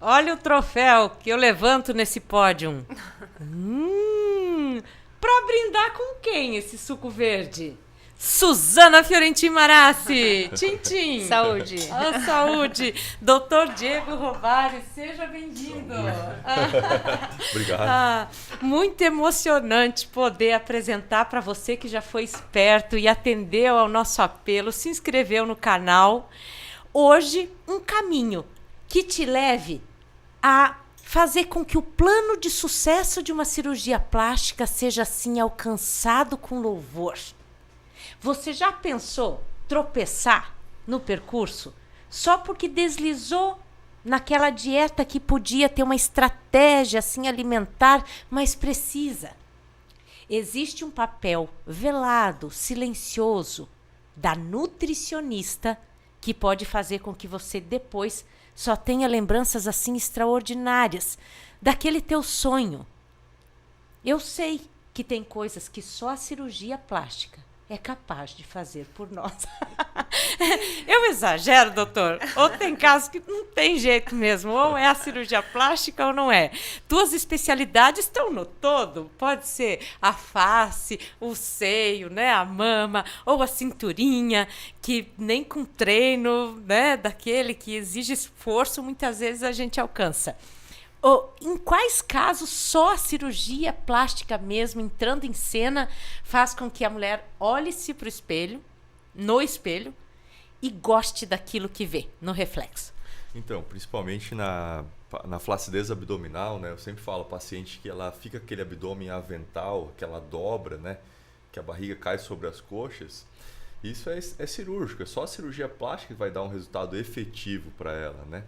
olha o troféu que eu levanto nesse pódio. Pra brindar com quem esse suco verde? Suzana Fiorentin Marassi. Tchim, tchim. Saúde. Saúde. Doutor Diego Rovari, seja bem-vindo. Obrigado. Muito emocionante poder apresentar para você que já foi esperto e atendeu ao nosso apelo, se inscreveu no canal. Hoje, um caminho que te leve a fazer com que o plano de sucesso de uma cirurgia plástica seja assim alcançado com louvor. Você já pensou tropeçar no percurso só porque deslizou naquela dieta que podia ter uma estratégia assim alimentar mais precisa? Existe um papel velado, silencioso da nutricionista que pode fazer com que você depois só tenha lembranças assim extraordinárias daquele teu sonho. Eu sei que tem coisas que só a cirurgia plástica é capaz de fazer por nós. Eu exagero, doutor? Ou tem casos que não tem jeito mesmo, ou é a cirurgia plástica ou não é. Tuas especialidades estão no todo, pode ser a face, o seio, né, a mama, ou a cinturinha, que nem com treino, né, daquele que exige esforço, muitas vezes a gente alcança. Em quais casos só a cirurgia plástica mesmo, entrando em cena, faz com que a mulher olhe-se para o espelho, no espelho, e goste daquilo que vê no reflexo? Então, principalmente na flacidez abdominal, né? Eu sempre falo ao paciente que ela fica aquele abdômen avental, que ela dobra, né? Que a barriga cai sobre as coxas. Isso é cirúrgico, é só a cirurgia plástica que vai dar um resultado efetivo para ela, né?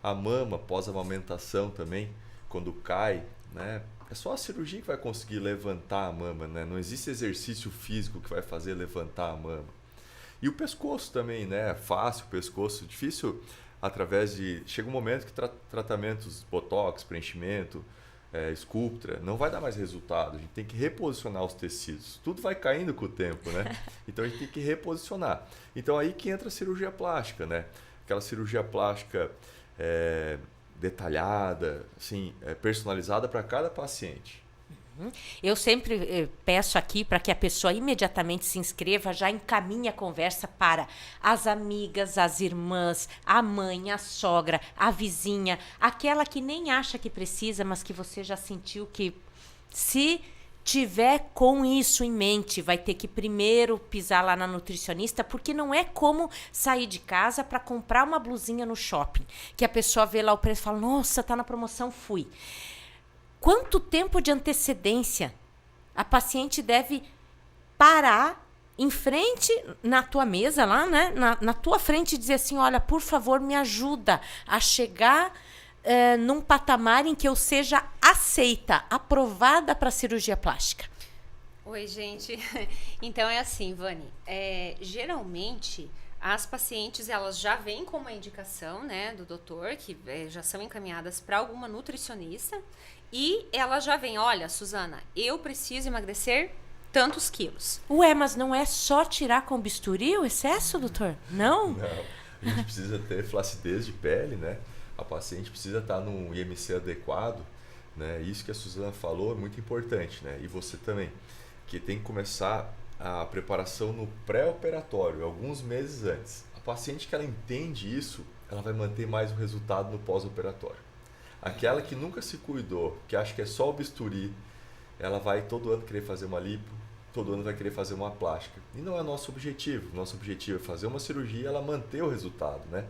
A mama pós-amamentação também, quando cai, né? É só a cirurgia que vai conseguir levantar a mama, né? Não existe exercício físico que vai fazer levantar a mama. E o pescoço também, né? Fácil, o pescoço, difícil através de... Chega um momento que tratamentos botox, preenchimento, Sculptra, não vai dar mais resultado. A gente tem que reposicionar os tecidos. Tudo vai caindo com o tempo, né? Então a gente tem que reposicionar. Então aí que entra a cirurgia plástica, né? Aquela cirurgia plástica... detalhada, assim, personalizada para cada paciente. Eu sempre peço aqui para que a pessoa imediatamente se inscreva, já encaminhe a conversa para as amigas, as irmãs, a mãe, a sogra, a vizinha, aquela que nem acha que precisa, mas que você já sentiu que se tiver com isso em mente, vai ter que primeiro pisar lá na nutricionista, porque não é como sair de casa para comprar uma blusinha no shopping, que a pessoa vê lá o preço e fala, nossa, tá na promoção, fui. Quanto tempo de antecedência a paciente deve parar em frente na tua mesa lá, né? Na tua frente e dizer assim, olha, por favor, me ajuda a chegar num patamar em que eu seja aceita, aprovada para cirurgia plástica? Oi, gente. Então é assim, Vani. Geralmente as pacientes elas já vêm com uma indicação, né, do doutor, que já são encaminhadas para alguma nutricionista e elas já vêm, olha, Suzana, eu preciso emagrecer tantos quilos. Ué, mas não é só tirar com bisturi o excesso, doutor? Não? Não, a gente precisa ter flacidez de pele, né? A paciente precisa estar num IMC adequado, né? Isso que a Suzana falou é muito importante, né? E você também, que tem que começar a preparação no pré-operatório, alguns meses antes. A paciente que ela entende isso, ela vai manter mais o resultado no pós-operatório. Aquela que nunca se cuidou, que acha que é só o bisturi, ela vai todo ano querer fazer uma lipo, todo ano vai querer fazer uma plástica. E não é nosso objetivo. Nosso objetivo é fazer uma cirurgia e ela manter o resultado, né?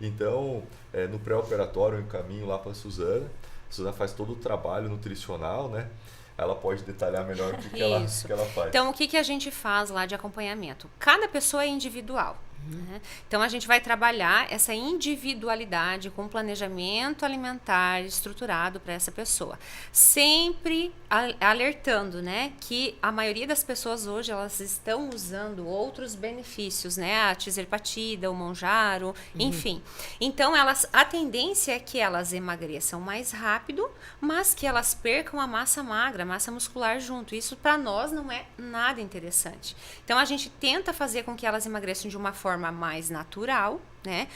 Então, no pré-operatório eu encaminho lá para a Suzana. A Suzana faz todo o trabalho nutricional, né? Ela pode detalhar melhor o que ela faz. Então, o que a gente faz lá de acompanhamento? Cada pessoa é individual. Né? Então, a gente vai trabalhar essa individualidade com planejamento alimentar estruturado para essa pessoa. Sempre alertando, né, que a maioria das pessoas hoje, elas estão usando outros benefícios, né, a tirzepatida, o Mounjaro, enfim. Então, a tendência é que elas emagreçam mais rápido, mas que elas percam a massa magra, a massa muscular junto. Isso, para nós, não é nada interessante. Então, a gente tenta fazer com que elas emagreçam de uma forma forma mais natural, né?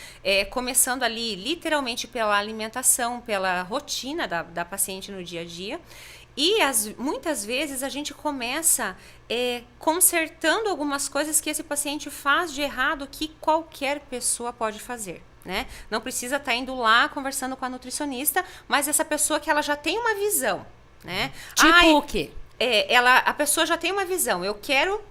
Começando ali literalmente pela alimentação, pela rotina da paciente no dia a dia. E muitas vezes a gente começa consertando algumas coisas que esse paciente faz de errado que qualquer pessoa pode fazer. Né? Não precisa estar indo lá conversando com a nutricionista, mas essa pessoa que ela já tem uma visão. Né? Tipo o quê? A pessoa já tem uma visão. Eu quero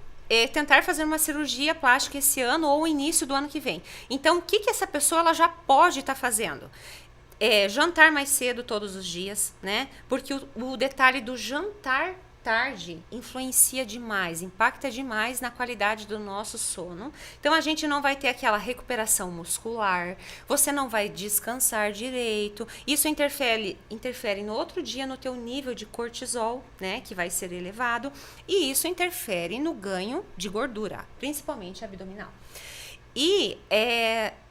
tentar fazer uma cirurgia plástica esse ano ou início do ano que vem. Então, o que essa pessoa ela já pode estar fazendo? Jantar mais cedo todos os dias, né? Porque o detalhe do jantar tarde influencia demais, impacta demais na qualidade do nosso sono. Então a gente não vai ter aquela recuperação muscular, você não vai descansar direito. Isso interfere no outro dia no teu nível de cortisol, né, que vai ser elevado, e isso interfere no ganho de gordura, principalmente abdominal. E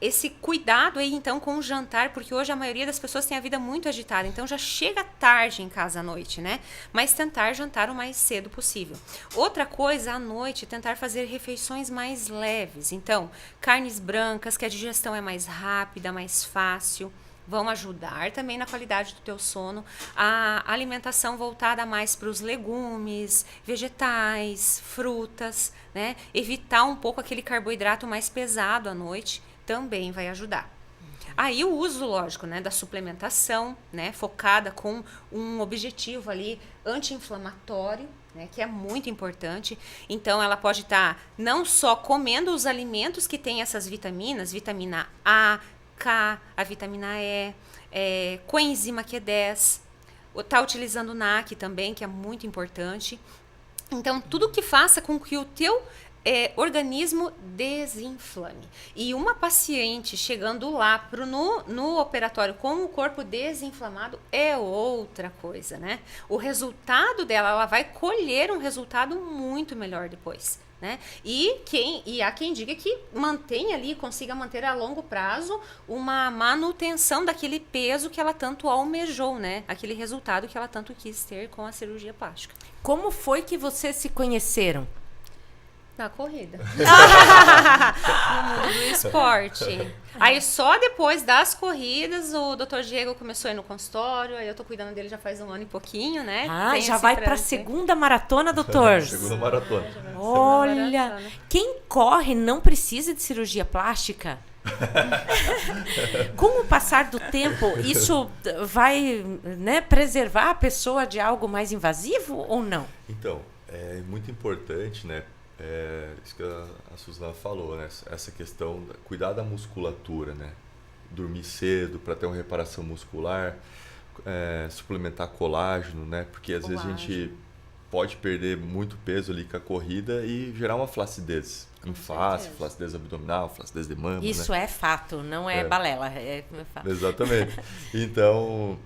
esse cuidado aí, então, com o jantar, porque hoje a maioria das pessoas tem a vida muito agitada, então já chega tarde em casa à noite, né? Mas tentar jantar o mais cedo possível. Outra coisa, à noite, tentar fazer refeições mais leves. Então, carnes brancas, que a digestão é mais rápida, mais fácil, vão ajudar também na qualidade do teu sono. A alimentação voltada mais para os legumes, vegetais, frutas, né? Evitar um pouco aquele carboidrato mais pesado à noite também vai ajudar. Aí o uso, lógico, né, da suplementação, né, focada com um objetivo ali anti-inflamatório, né, que é muito importante. Então ela pode estar não só comendo os alimentos que têm essas vitaminas, vitamina A, K, a vitamina E, coenzima Q10, tá utilizando o NAC também, que é muito importante. Então, tudo que faça com que o teu organismo desinflame. E uma paciente chegando lá no operatório com o corpo desinflamado é outra coisa, né? O resultado dela, ela vai colher um resultado muito melhor depois. Né? E há quem diga que mantenha ali, consiga manter a longo prazo uma manutenção daquele peso que ela tanto almejou, né? Aquele resultado que ela tanto quis ter com a cirurgia plástica. Como foi que vocês se conheceram? Na corrida. No mundo do esporte. Aí só depois das corridas o Dr. Diego começou a ir no consultório, aí eu tô cuidando dele já faz 1 ano e pouquinho, né? Ah, já vai pra segunda maratona, doutor? Segunda maratona. Olha, quem corre não precisa de cirurgia plástica? Com o passar do tempo, isso vai, né, preservar a pessoa de algo mais invasivo ou não? Então, é muito importante, né? Isso que a Suzana falou, né? Essa questão de cuidar da musculatura, né? Dormir cedo para ter uma reparação muscular, suplementar colágeno, né? Porque às vezes a gente pode perder muito peso ali com a corrida e gerar uma flacidez em face, flacidez abdominal, flacidez de mama. Isso, né? É fato, não é balela, é fato. Exatamente. Então,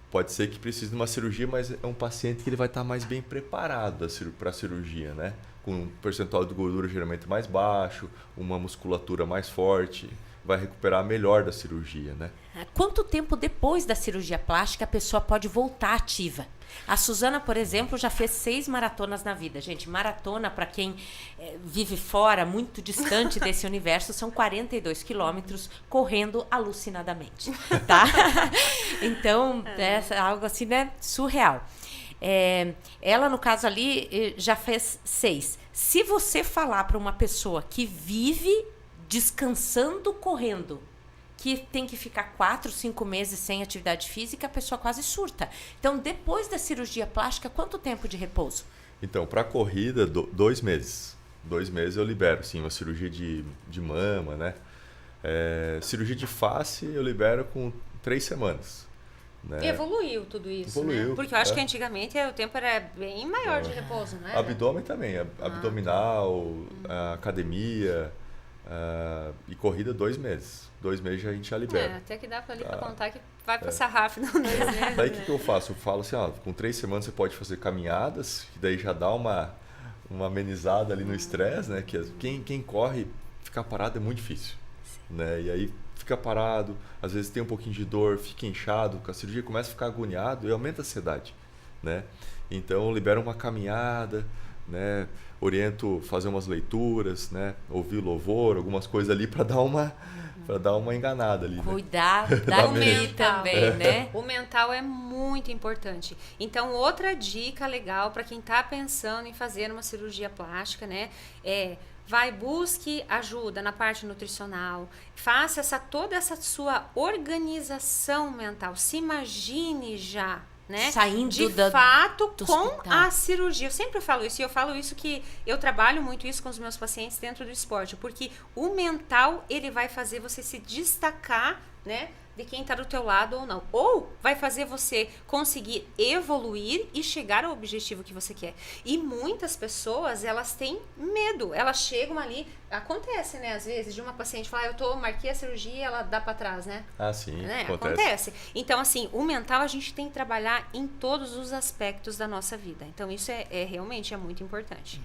pode ser que precise de uma cirurgia, mas é um paciente que ele vai estar mais bem preparado para a cirurgia, né? Com um percentual de gordura geralmente mais baixo, uma musculatura mais forte, vai recuperar melhor da cirurgia, né? Quanto tempo depois da cirurgia plástica a pessoa pode voltar ativa? A Suzana, por exemplo, já fez 6 maratonas na vida. Gente, maratona, para quem vive fora, muito distante desse universo, são 42 quilômetros correndo alucinadamente, tá? Então, é algo assim, né, surreal. Ela, no caso ali, já fez 6. Se você falar para uma pessoa que vive descansando, correndo, que tem que ficar 4, 5 meses sem atividade física, a pessoa quase surta. Então, depois da cirurgia plástica, quanto tempo de repouso? Então, para corrida, 2 meses. 2 meses eu libero, sim, uma cirurgia de mama, né? Cirurgia de face eu libero com 3 semanas. Né? Evoluiu tudo isso, né? Porque eu acho que antigamente o tempo era bem maior de repouso, né? Abdômen também, abdominal, academia e corrida 2 meses. 2 meses a gente já libera. Até que dá pra contar que vai passar rápido 2 meses. Daí o que eu faço? Eu falo assim, com 3 semanas você pode fazer caminhadas, que daí já dá uma amenizada ali no estresse, né? Que quem corre, ficar parado é muito difícil. Né? E aí fica parado, às vezes tem um pouquinho de dor, fica inchado, com a cirurgia começa a ficar agoniado e aumenta a ansiedade, né? Então libera uma caminhada, né? Oriento fazer umas leituras, né? Ouvir louvor, algumas coisas ali para dar uma enganada ali. Cuidar Da da mente. mente também, né? O mental é muito importante. Então, outra dica legal para quem está pensando em fazer uma cirurgia plástica, né? Busque ajuda na parte nutricional, faça toda essa sua organização mental, se imagine já, né? Saindo de do fato com hospital. a cirurgia. Eu sempre falo isso, e eu falo isso que eu trabalho muito isso com os meus pacientes dentro do esporte, porque o mental, ele vai fazer você se destacar, né, de quem está do teu lado ou não. Ou vai fazer você conseguir evoluir e chegar ao objetivo que você quer. E muitas pessoas, elas têm medo. Elas chegam ali, acontece, né, às vezes, de uma paciente falar, marquei a cirurgia e ela dá para trás, né? Ah, sim, Né? acontece. Acontece. Então, assim, o mental a gente tem que trabalhar em todos os aspectos da nossa vida. Então, isso realmente é muito importante.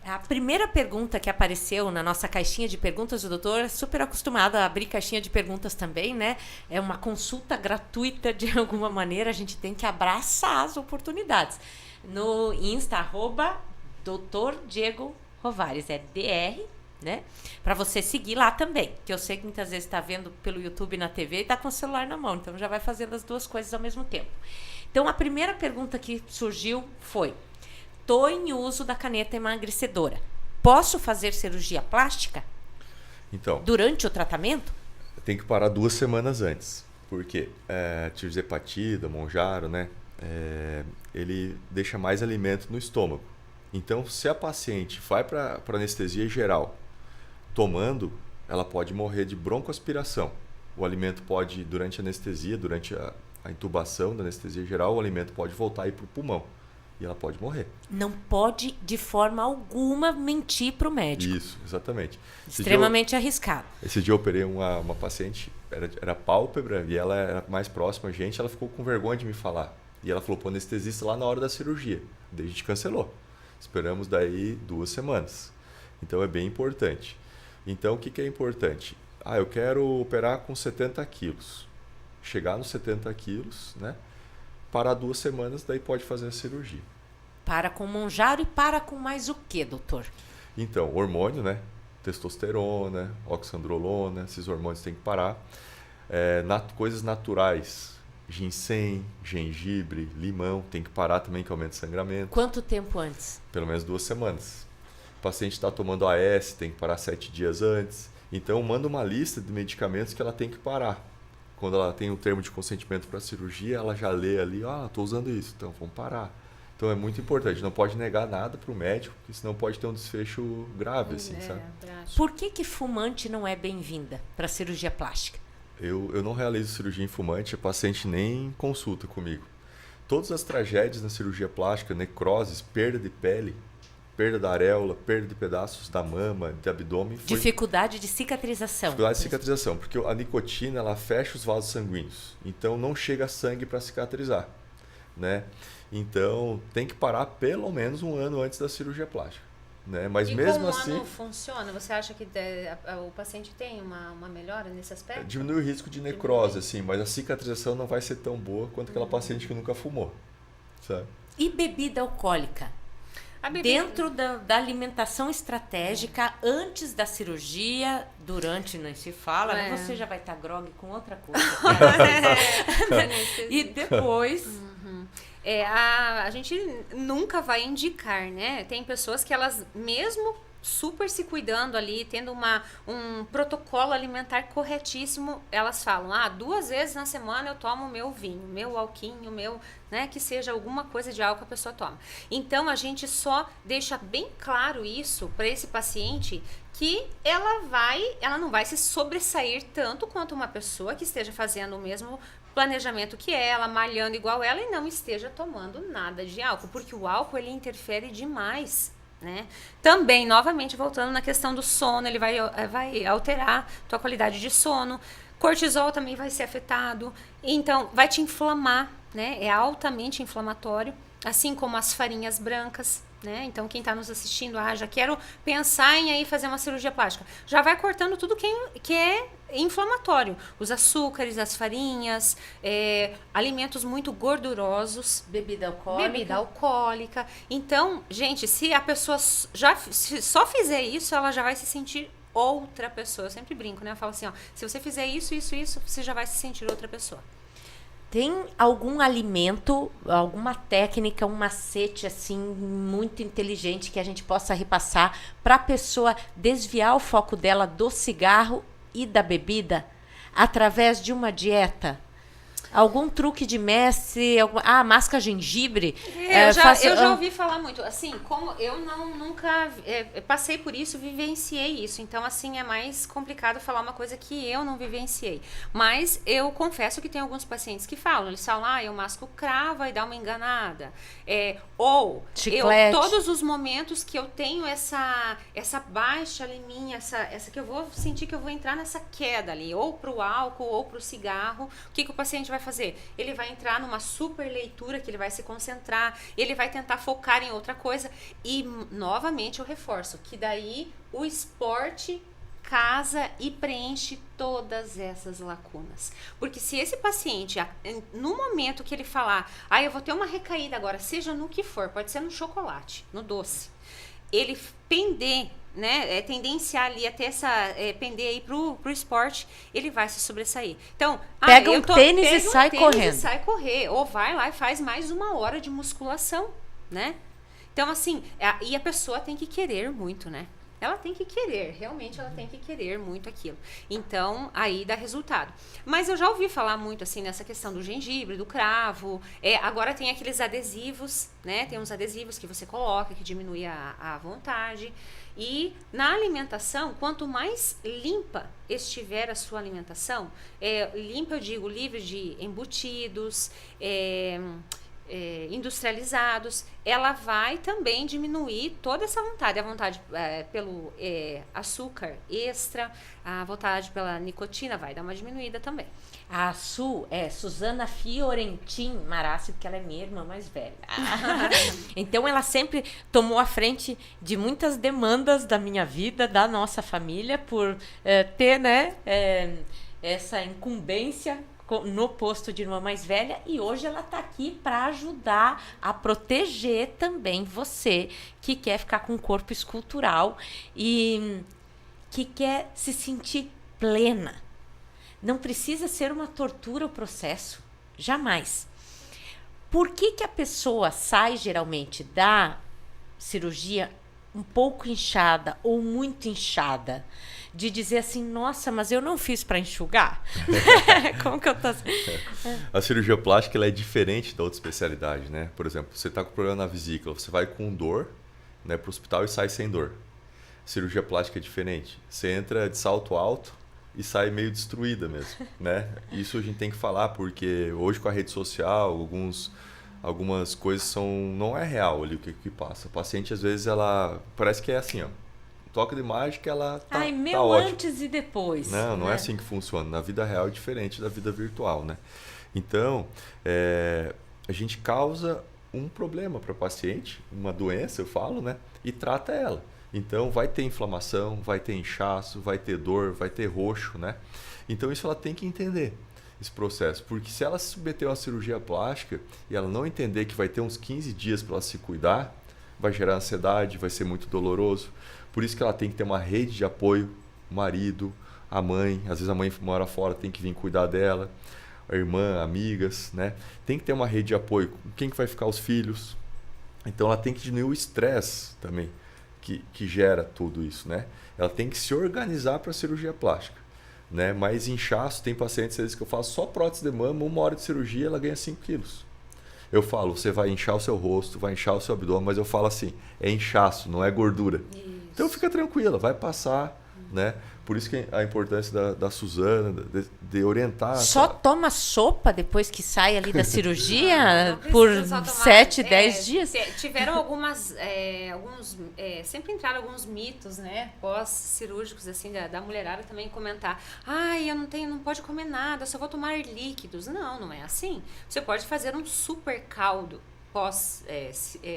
A primeira pergunta que apareceu na nossa caixinha de perguntas, o doutor é super acostumado a abrir caixinha de perguntas também, né? É uma consulta gratuita de alguma maneira, a gente tem que abraçar as oportunidades. No Insta, Dr. Diego Rovares, é DR, né? Para você seguir lá também, que eu sei que muitas vezes está vendo pelo YouTube na TV e está com o celular na mão, então já vai fazendo as duas coisas ao mesmo tempo. Então, a primeira pergunta que surgiu foi: estou em uso da caneta emagrecedora. Posso fazer cirurgia plástica Então, durante o tratamento? tem que parar 2 semanas antes. Por quê? Tirzepatida, Monjaro, né? Ele deixa mais alimento no estômago. Então, se a paciente vai para anestesia geral tomando, ela pode morrer de broncoaspiração. O alimento pode, durante a anestesia, durante a intubação da anestesia geral, o alimento pode voltar e ir para o pulmão. E ela pode morrer. Não pode, de forma alguma, mentir para o médico. Isso, exatamente. Extremamente arriscado. Esse dia eu operei uma paciente, era pálpebra, e ela era mais próxima a gente, ela ficou com vergonha de me falar. E ela falou para o anestesista lá na hora da cirurgia. Daí a gente cancelou. Esperamos daí 2 semanas. Então é bem importante. Então o que é importante? Eu quero operar com 70 quilos. Chegar nos 70 quilos, né? Parar 2 semanas, daí pode fazer a cirurgia. Para com Monjaro e para com mais o que, doutor? Então, hormônio, né? Testosterona, oxandrolona, esses hormônios tem que parar. Coisas naturais, ginseng, gengibre, limão, tem que parar também, que aumenta o sangramento. Quanto tempo antes? Pelo menos 2 semanas. O paciente está tomando AS, tem que parar 7 dias antes. Então, manda uma lista de medicamentos que ela tem que parar. Quando ela tem um termo de consentimento para a cirurgia, ela já lê ali, estou usando isso, então vamos parar. Então é muito importante, não pode negar nada para o médico, porque senão pode ter um desfecho grave, assim, sabe? Por que fumante não é bem-vinda para cirurgia plástica? Eu não realizo cirurgia em fumante, a paciente nem consulta comigo. Todas as tragédias na cirurgia plástica, necroses, perda de pele, perda da areola, perda de pedaços da mama, de abdômen. Dificuldade de cicatrização. Dificuldade de cicatrização, porque a nicotina ela fecha os vasos sanguíneos, então não chega sangue para cicatrizar, né? Então tem que parar pelo menos 1 ano antes da cirurgia plástica, né? Mas e mesmo com 1 assim ano funciona? Você acha que o paciente tem uma melhora nesse aspecto? diminui o risco de necrose, assim, mas a cicatrização não vai ser tão boa quanto aquela paciente que nunca fumou, sabe? E bebida alcoólica? Dentro da alimentação estratégica, antes da cirurgia, durante não se fala, né? Você já vai estar grogue com outra coisa. E depois... A gente nunca vai indicar, né? Tem pessoas que elas, mesmo super se cuidando ali, tendo um protocolo alimentar corretíssimo, elas falam, 2 vezes na semana eu tomo meu vinho, meu alquinho, né, que seja alguma coisa de álcool que a pessoa toma. Então, a gente só deixa bem claro isso para esse paciente, que ela não vai se sobressair tanto quanto uma pessoa que esteja fazendo o mesmo planejamento que ela, malhando igual ela e não esteja tomando nada de álcool, porque o álcool ele interfere demais, né? Também, novamente, voltando na questão do sono, ele vai alterar tua qualidade de sono, cortisol também vai ser afetado, então vai te inflamar, né? É altamente inflamatório. assim como as farinhas brancas, né? Então, quem está nos assistindo, já quero pensar em aí fazer uma cirurgia plástica, já vai cortando tudo que é inflamatório. Os açúcares, as farinhas, alimentos muito gordurosos. Bebida alcoólica. Então, gente, se a pessoa se só fizer isso, ela já vai se sentir outra pessoa. Eu sempre brinco, né? Eu falo assim, ó, se você fizer isso, você já vai se sentir outra pessoa. Tem algum alimento, alguma técnica, um macete assim muito inteligente que a gente possa repassar para a pessoa desviar o foco dela do cigarro e da bebida através de uma dieta? Algum truque de mestre? Masca gengibre? Eu já ouvi falar muito. Assim, como eu nunca passei por isso, vivenciei isso. Então, assim, é mais complicado falar uma coisa que eu não vivenciei. Mas eu confesso que tem alguns pacientes que falam. Eles falam, eu masco cravo e dá uma enganada. Todos os momentos que eu tenho essa baixa ali minha, essa que eu vou sentir que eu vou entrar nessa queda ali, ou pro álcool ou pro cigarro, o que o paciente vai fazer? Ele vai entrar numa super leitura, que ele vai se concentrar, ele vai tentar focar em outra coisa, e novamente eu reforço que daí o esporte casa e preenche todas essas lacunas. Porque se esse paciente, no momento que ele falar, eu vou ter uma recaída agora, seja no que for, pode ser no chocolate, no doce, ele pender, né, tendenciar ali até pender aí pro esporte, ele vai se sobressair. Então, pega um tênis e sai correndo. E sai correr, ou vai lá e faz mais 1 hora de musculação, né? Então, assim, e a pessoa tem que querer muito, né? Ela tem que querer, realmente ela tem que querer muito aquilo. Então, aí dá resultado. Mas eu já ouvi falar muito, assim, nessa questão do gengibre, do cravo. Agora tem aqueles adesivos, né? Tem uns adesivos que você coloca, que diminui a vontade. E na alimentação, quanto mais limpa estiver a sua alimentação, limpa eu digo livre de embutidos, industrializados, ela vai também diminuir toda essa vontade, a vontade pelo açúcar extra, a vontade pela nicotina vai dar uma diminuída também. A Suzana Fiorentin Marassi, porque ela é minha irmã mais velha. Então ela sempre tomou a frente de muitas demandas da minha vida, da nossa família, por ter, né, essa incumbência no posto de irmã mais velha, e hoje ela está aqui para ajudar a proteger também você que quer ficar com um corpo escultural e que quer se sentir plena. Não precisa ser uma tortura o processo, jamais. Por que a pessoa sai geralmente da cirurgia um pouco inchada ou muito inchada? De dizer assim, nossa, mas eu não fiz para enxugar? Como que eu tô assim? A cirurgia plástica ela é diferente da outra especialidade, né? Por exemplo, você está com problema na vesícula, você vai com dor, né, para o hospital e sai sem dor. A cirurgia plástica é diferente. Você entra de salto alto e sai meio destruída mesmo, né? Isso a gente tem que falar, porque hoje com a rede social, algumas coisas não é real ali o que passa. A paciente, às vezes, ela parece que é assim, ó. Toque de mágica, ela tá ótima. Antes e depois. Não é assim que funciona. Na vida real é diferente da vida virtual, né? Então, a gente causa um problema para o paciente, uma doença, eu falo, né? E trata ela. Então, vai ter inflamação, vai ter inchaço, vai ter dor, vai ter roxo, né? Então, isso ela tem que entender, esse processo. Porque se ela se submeter a uma cirurgia plástica e ela não entender que vai ter uns 15 dias para ela se cuidar, vai gerar ansiedade, vai ser muito doloroso. Por isso que ela tem que ter uma rede de apoio, o marido, a mãe, às vezes a mãe mora fora, tem que vir cuidar dela, a irmã, amigas, né? Tem que ter uma rede de apoio. Quem que vai ficar os filhos? Então ela tem que diminuir o estresse também, que gera tudo isso, né? Ela tem que se organizar para a cirurgia plástica, né? Mas inchaço, tem pacientes às vezes que eu faço só prótese de mama, 1 hora de cirurgia, ela ganha 5 quilos. Eu falo, você vai inchar o seu rosto, vai inchar o seu abdômen, mas eu falo assim, é inchaço, não é gordura. Isso. Então fica tranquila, vai passar, né? Por isso que a importância da Suzana, de orientar. Só toma sopa depois que sai ali da cirurgia por 7, 10 dias? Tiveram sempre entraram alguns mitos, né? Pós-cirúrgicos, assim, da mulherada também comentar. Eu não pode comer nada, só vou tomar líquidos. Não é assim. Você pode fazer um super caldo,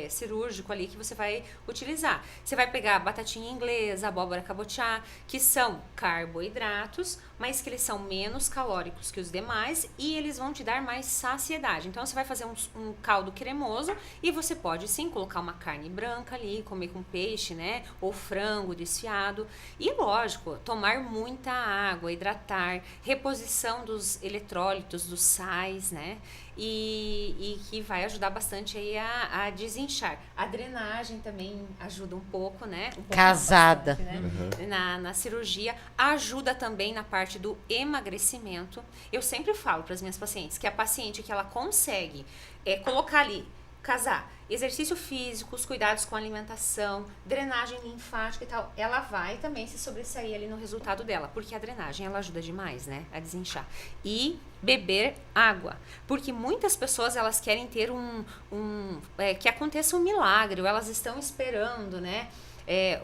cirúrgico ali que você vai utilizar. Você vai pegar batatinha inglesa, abóbora cabotiá, que são carboidratos, mas que eles são menos calóricos que os demais e eles vão te dar mais saciedade. Então, você vai fazer um caldo cremoso e você pode sim colocar uma carne branca ali, comer com peixe, né? Ou frango desfiado. E lógico, tomar muita água, hidratar, reposição dos eletrólitos, dos sais, né? E que vai ajudar bastante aí a desinchar. A drenagem também ajuda um pouco, né? Casada. Bastante, né? Na cirurgia. Ajuda também na parte do emagrecimento. Eu sempre falo para as minhas pacientes que a paciente que ela consegue colocar ali, casar, exercício físico, os cuidados com a alimentação, drenagem linfática e tal, ela vai também se sobressair ali no resultado dela, porque a drenagem ela ajuda demais, né, a desinchar. E beber água, porque muitas pessoas elas querem ter que aconteça um milagre, ou elas estão esperando, né,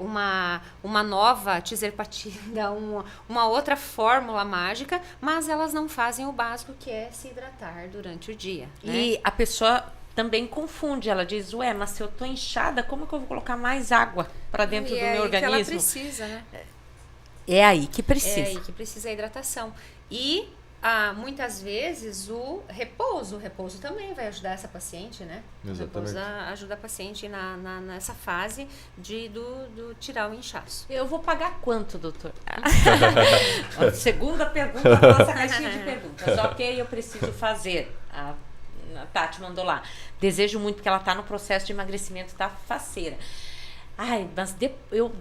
uma nova tirzepatida, uma outra fórmula mágica, mas elas não fazem o básico, que é se hidratar durante o dia. Né? E a pessoa também confunde, ela diz, mas se eu tô inchada, como que eu vou colocar mais água para dentro do meu organismo? Que ela precisa, né? É aí que precisa. É aí que precisa a hidratação. E muitas vezes o repouso também vai ajudar essa paciente, né? Exatamente. O repouso ajuda a paciente nessa fase do tirar o inchaço. Eu vou pagar quanto, doutor? Segunda pergunta da nossa caixinha de perguntas. Ok, eu preciso fazer. A Tati mandou lá. Desejo muito, porque ela está no processo de emagrecimento, tá faceira. Mas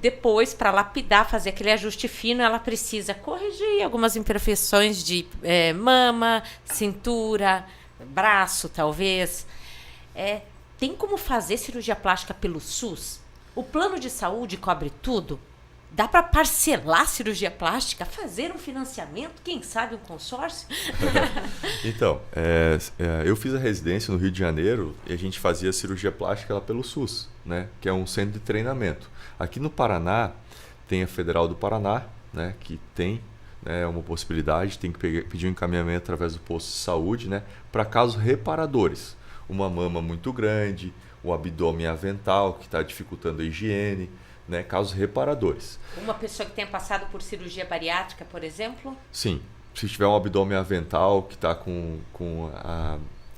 depois, para lapidar, fazer aquele ajuste fino, ela precisa corrigir algumas imperfeições de mama, cintura, braço, talvez. Tem como fazer cirurgia plástica pelo SUS? O plano de saúde cobre tudo? Dá para parcelar cirurgia plástica, fazer um financiamento, quem sabe um consórcio? Então, eu fiz a residência no Rio de Janeiro e a gente fazia cirurgia plástica lá pelo SUS, né, que é um centro de treinamento. Aqui no Paraná, tem a Federal do Paraná, né, que tem uma possibilidade, tem que pedir um encaminhamento através do posto de saúde, né, para casos reparadores. Uma mama muito grande, o abdômen avental, que está dificultando a higiene, né, casos reparadores. Uma pessoa que tenha passado por cirurgia bariátrica, por exemplo? Sim. Se tiver um abdômen avental que está com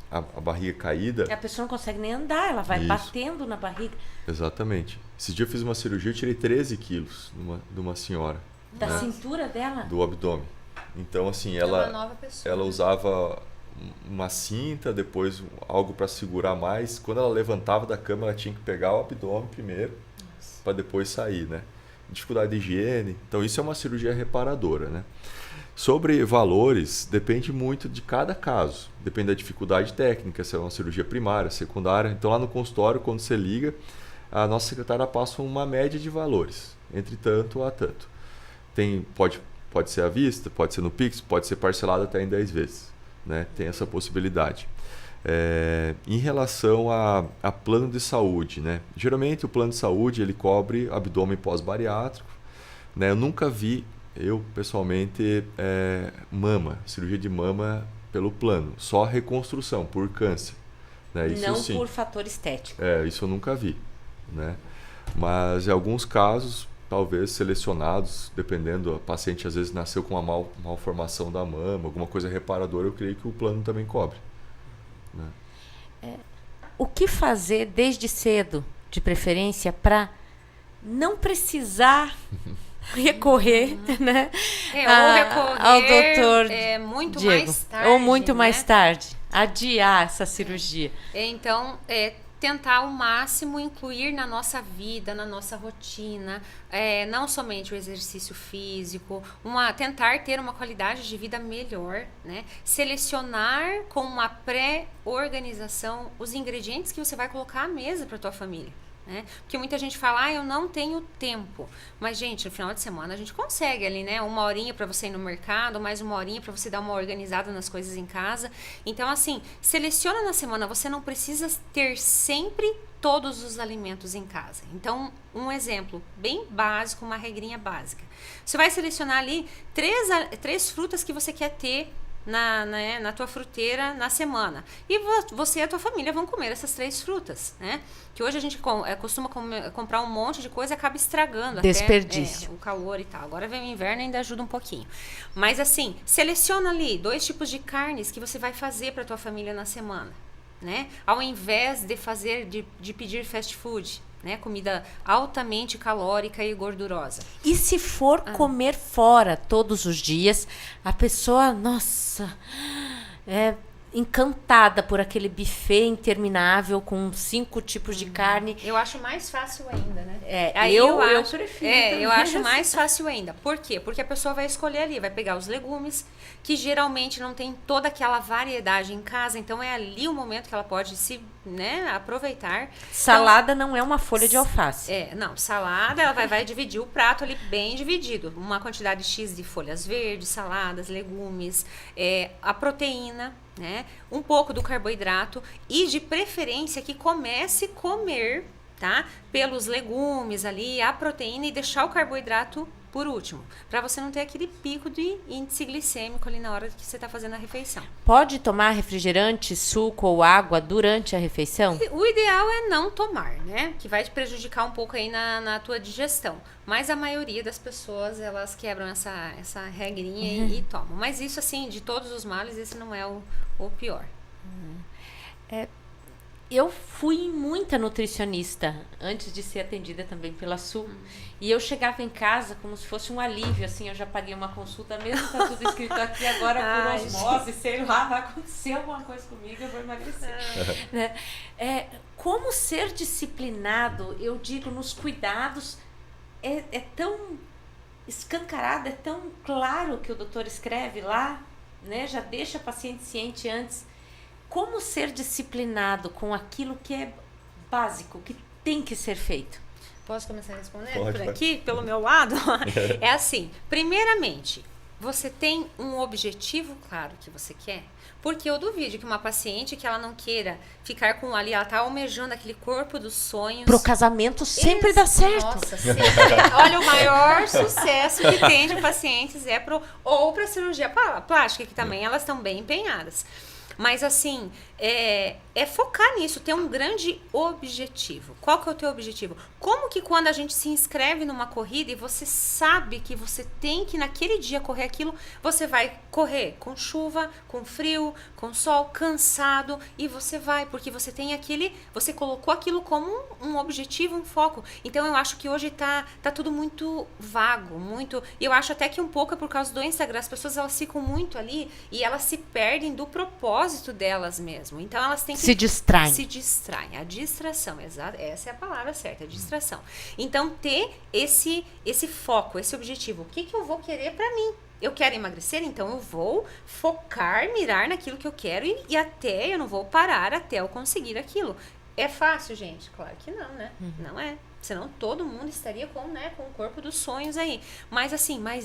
a barriga caída... A pessoa não consegue nem andar, ela vai batendo na barriga. Exatamente. Esse dia eu fiz uma cirurgia, eu tirei 13 quilos de uma senhora. Da cintura dela? Do abdômen. Então, assim, uma nova pessoa, ela usava uma cinta, depois algo para segurar mais. Quando ela levantava da cama, ela tinha que pegar o abdômen primeiro, para depois sair, né? Dificuldade de higiene. Então, isso é uma cirurgia reparadora, né? Sobre valores, depende muito de cada caso. Depende da dificuldade técnica, se é uma cirurgia primária, secundária. Então, lá no consultório, quando você liga, a nossa secretária passa uma média de valores, entre tanto a tanto. Pode ser à vista, pode ser no Pix, pode ser parcelado até em 10 vezes, né? Tem essa possibilidade. Em relação a plano de saúde, né? Geralmente o plano de saúde ele cobre abdômen pós-bariátrico, né? Eu nunca vi, pessoalmente, cirurgia de mama pelo plano, só reconstrução por câncer, né? Isso não sim. Por fator estético. Isso eu nunca vi, né? Mas em alguns casos, talvez selecionados, dependendo, a paciente às vezes nasceu com uma malformação da mama, alguma coisa reparadora, eu creio que o plano também cobre. Né? O que fazer desde cedo, de preferência, para não precisar recorrer, né, ou recorrer ao doutor muito Diego, mais tarde, ou muito mais né? tarde, adiar essa cirurgia. Então, tentar ao máximo incluir na nossa vida, na nossa rotina, não somente o exercício físico, tentar ter uma qualidade de vida melhor, né? Selecionar com uma pré-organização os ingredientes que você vai colocar à mesa para a tua família. Né? Porque muita gente fala, eu não tenho tempo. Mas, gente, no final de semana a gente consegue ali, né? Uma horinha para você ir no mercado, mais uma horinha para você dar uma organizada nas coisas em casa. Então, assim, seleciona na semana. Você não precisa ter sempre todos os alimentos em casa. Então, um exemplo bem básico, uma regrinha básica. Você vai selecionar ali três frutas que você quer ter na tua fruteira na semana. E você e a tua família vão comer essas 3 frutas, né? Que hoje a gente costuma comprar um monte de coisa e acaba estragando. Desperdício. Até, o calor e tal. Agora vem o inverno e ainda ajuda um pouquinho. Mas assim, seleciona ali 2 tipos de carnes que você vai fazer para tua família na semana, né? Ao invés de pedir fast food, né? Comida altamente calórica e gordurosa. E se for comer fora todos os dias, a pessoa, nossa, é encantada por aquele buffet interminável com 5 tipos de carne. Eu acho mais fácil ainda, né? Eu prefiro. Eu acho mais fácil ainda. Por quê? Porque a pessoa vai escolher ali, vai pegar os legumes, que geralmente não tem toda aquela variedade em casa, então é ali o momento que ela pode aproveitar. Salada não é uma folha de alface. Salada, ela vai dividir o prato ali bem dividido. Uma quantidade X de folhas verdes, saladas, legumes, a proteína, né? Um pouco do carboidrato e de preferência que comece a comer, tá? Pelos legumes ali, a proteína e deixar o carboidrato por último, para você não ter aquele pico de índice glicêmico ali na hora que você está fazendo a refeição. Pode tomar refrigerante, suco ou água durante a refeição? O ideal é não tomar, né? Que vai te prejudicar um pouco aí na tua digestão. Mas a maioria das pessoas, elas quebram essa regrinha e tomam. Mas isso, assim, de todos os males, esse não é o pior. Eu fui muita nutricionista antes de ser atendida também pela Su. E eu chegava em casa como se fosse um alívio, assim, eu já paguei uma consulta, mesmo tá tudo escrito aqui agora por osmose, sei lá, vai acontecer alguma coisa comigo, eu vou emagrecer. Né? Como ser disciplinado, eu digo, nos cuidados, é tão escancarado, é tão claro que o doutor escreve lá, né? Já deixa a paciente ciente antes. Como ser disciplinado com aquilo que é básico, que tem que ser feito? Posso começar a responder? Pode. Por aqui, pelo meu lado? É assim, primeiramente, você tem um objetivo claro que você quer? Porque eu duvido que uma paciente que ela não queira ficar com ali, ela tá almejando aquele corpo dos sonhos. Pro casamento sempre dá certo. Nossa, sempre. Olha, o maior sucesso que tem de pacientes ou pra cirurgia plástica, que também elas estão bem empenhadas. Mas assim, é focar nisso, ter um grande objetivo. Qual que é o teu objetivo? Como que quando a gente se inscreve numa corrida e você sabe que você tem que naquele dia correr aquilo, você vai correr com chuva, com frio, com sol, cansado, e você vai, porque você tem você colocou aquilo como um objetivo, um foco. Então eu acho que hoje tá tudo muito vago, e eu acho até que um pouco é por causa do Instagram, as pessoas elas ficam muito ali e elas se perdem do propósito delas mesmo. Então elas têm que se distraem. A distração, exato, essa é a palavra certa, a distração. Então ter esse foco, esse objetivo, o que eu vou querer pra mim? Eu quero emagrecer, então eu vou mirar naquilo que eu quero e até eu não vou parar até eu conseguir aquilo. É fácil, gente? Claro que não, né? Não é. Senão todo mundo estaria com o corpo dos sonhos aí. Mas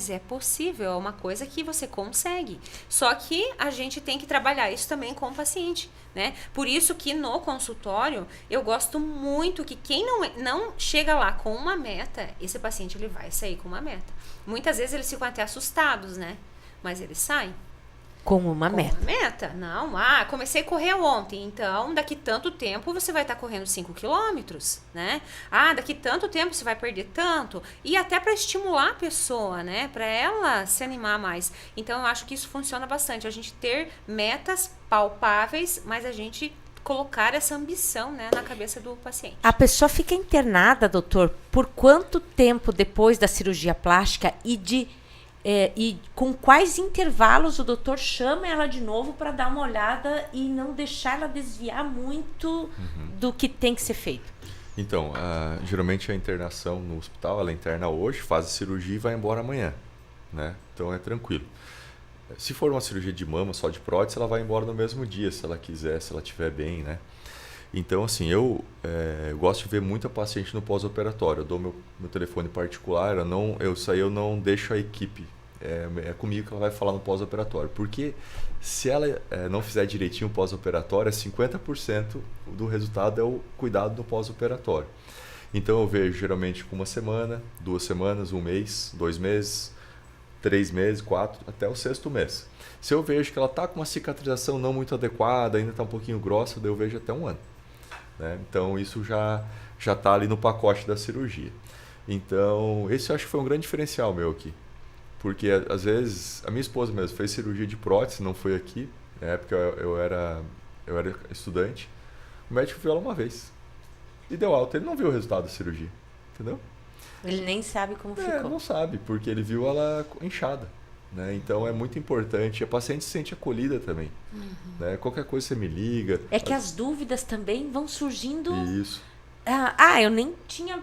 é possível, é uma coisa que você consegue. Só que a gente tem que trabalhar isso também com o paciente, né? Por isso que no consultório, eu gosto muito que quem não chega lá com uma meta, esse paciente ele vai sair com uma meta. Muitas vezes eles ficam até assustados, né? Mas eles saem. Com uma meta. Uma meta? Não, comecei a correr ontem, então daqui tanto tempo você vai estar correndo 5 quilômetros, né? Daqui tanto tempo você vai perder tanto. E até para estimular a pessoa, né? Para ela se animar mais. Então eu acho que isso funciona bastante. A gente ter metas palpáveis, mas a gente colocar essa ambição, né, na cabeça do paciente. A pessoa fica internada, doutor, por quanto tempo depois da cirurgia plástica e com quais intervalos o doutor chama ela de novo para dar uma olhada e não deixar ela desviar muito do que tem que ser feito? Então, geralmente a internação no hospital, ela interna hoje, faz a cirurgia e vai embora amanhã, né? Então é tranquilo. Se for uma cirurgia de mama, só de prótese, ela vai embora no mesmo dia, se ela quiser, se ela estiver bem, né? Então, assim, eu gosto de ver muita paciente no pós-operatório. Eu dou meu telefone particular, eu não deixo a equipe. É comigo que ela vai falar no pós-operatório. Porque se ela não fizer direitinho o pós-operatório, 50% do resultado é o cuidado do pós-operatório. Então, eu vejo geralmente com 1 semana, 2 semanas, 1 mês, 2 meses, 3 meses, 4, até o 6º mês. Se eu vejo que ela está com uma cicatrização não muito adequada, ainda está um pouquinho grossa, daí eu vejo até 1 ano. Né? Então isso já está ali no pacote da cirurgia. Então esse eu acho que foi um grande diferencial meu aqui. Porque às vezes, a minha esposa mesmo fez cirurgia de prótese, não foi aqui, na época eu era estudante, o médico viu ela uma vez e deu alta, ele não viu o resultado da cirurgia, entendeu? Ele nem sabe como ficou. Não sabe, porque ele viu ela inchada. Né? Então é muito importante, a paciente se sente acolhida também. Né? Qualquer coisa você me liga. É que as dúvidas também vão surgindo. Isso. Eu nem tinha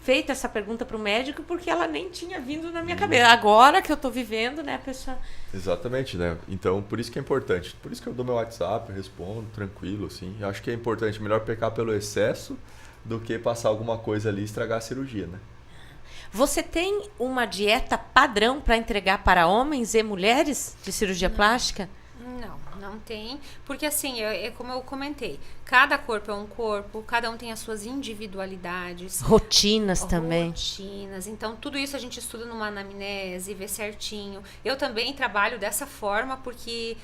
feito essa pergunta para o médico porque ela nem tinha vindo na minha cabeça. Agora que eu estou vivendo, né, pessoal? Exatamente, né? Então, por isso que é importante. Por isso que eu dou meu WhatsApp, eu respondo tranquilo, assim. Eu acho que é importante, melhor pecar pelo excesso do que passar alguma coisa ali e estragar a cirurgia, né? Você tem uma dieta padrão para entregar para homens e mulheres de cirurgia plástica? Não tem, porque assim, é como eu comentei, cada corpo é um corpo, cada um tem as suas individualidades. Rotinas também. Rotinas, então tudo isso a gente estuda numa anamnese, vê certinho. Eu também trabalho dessa forma, porque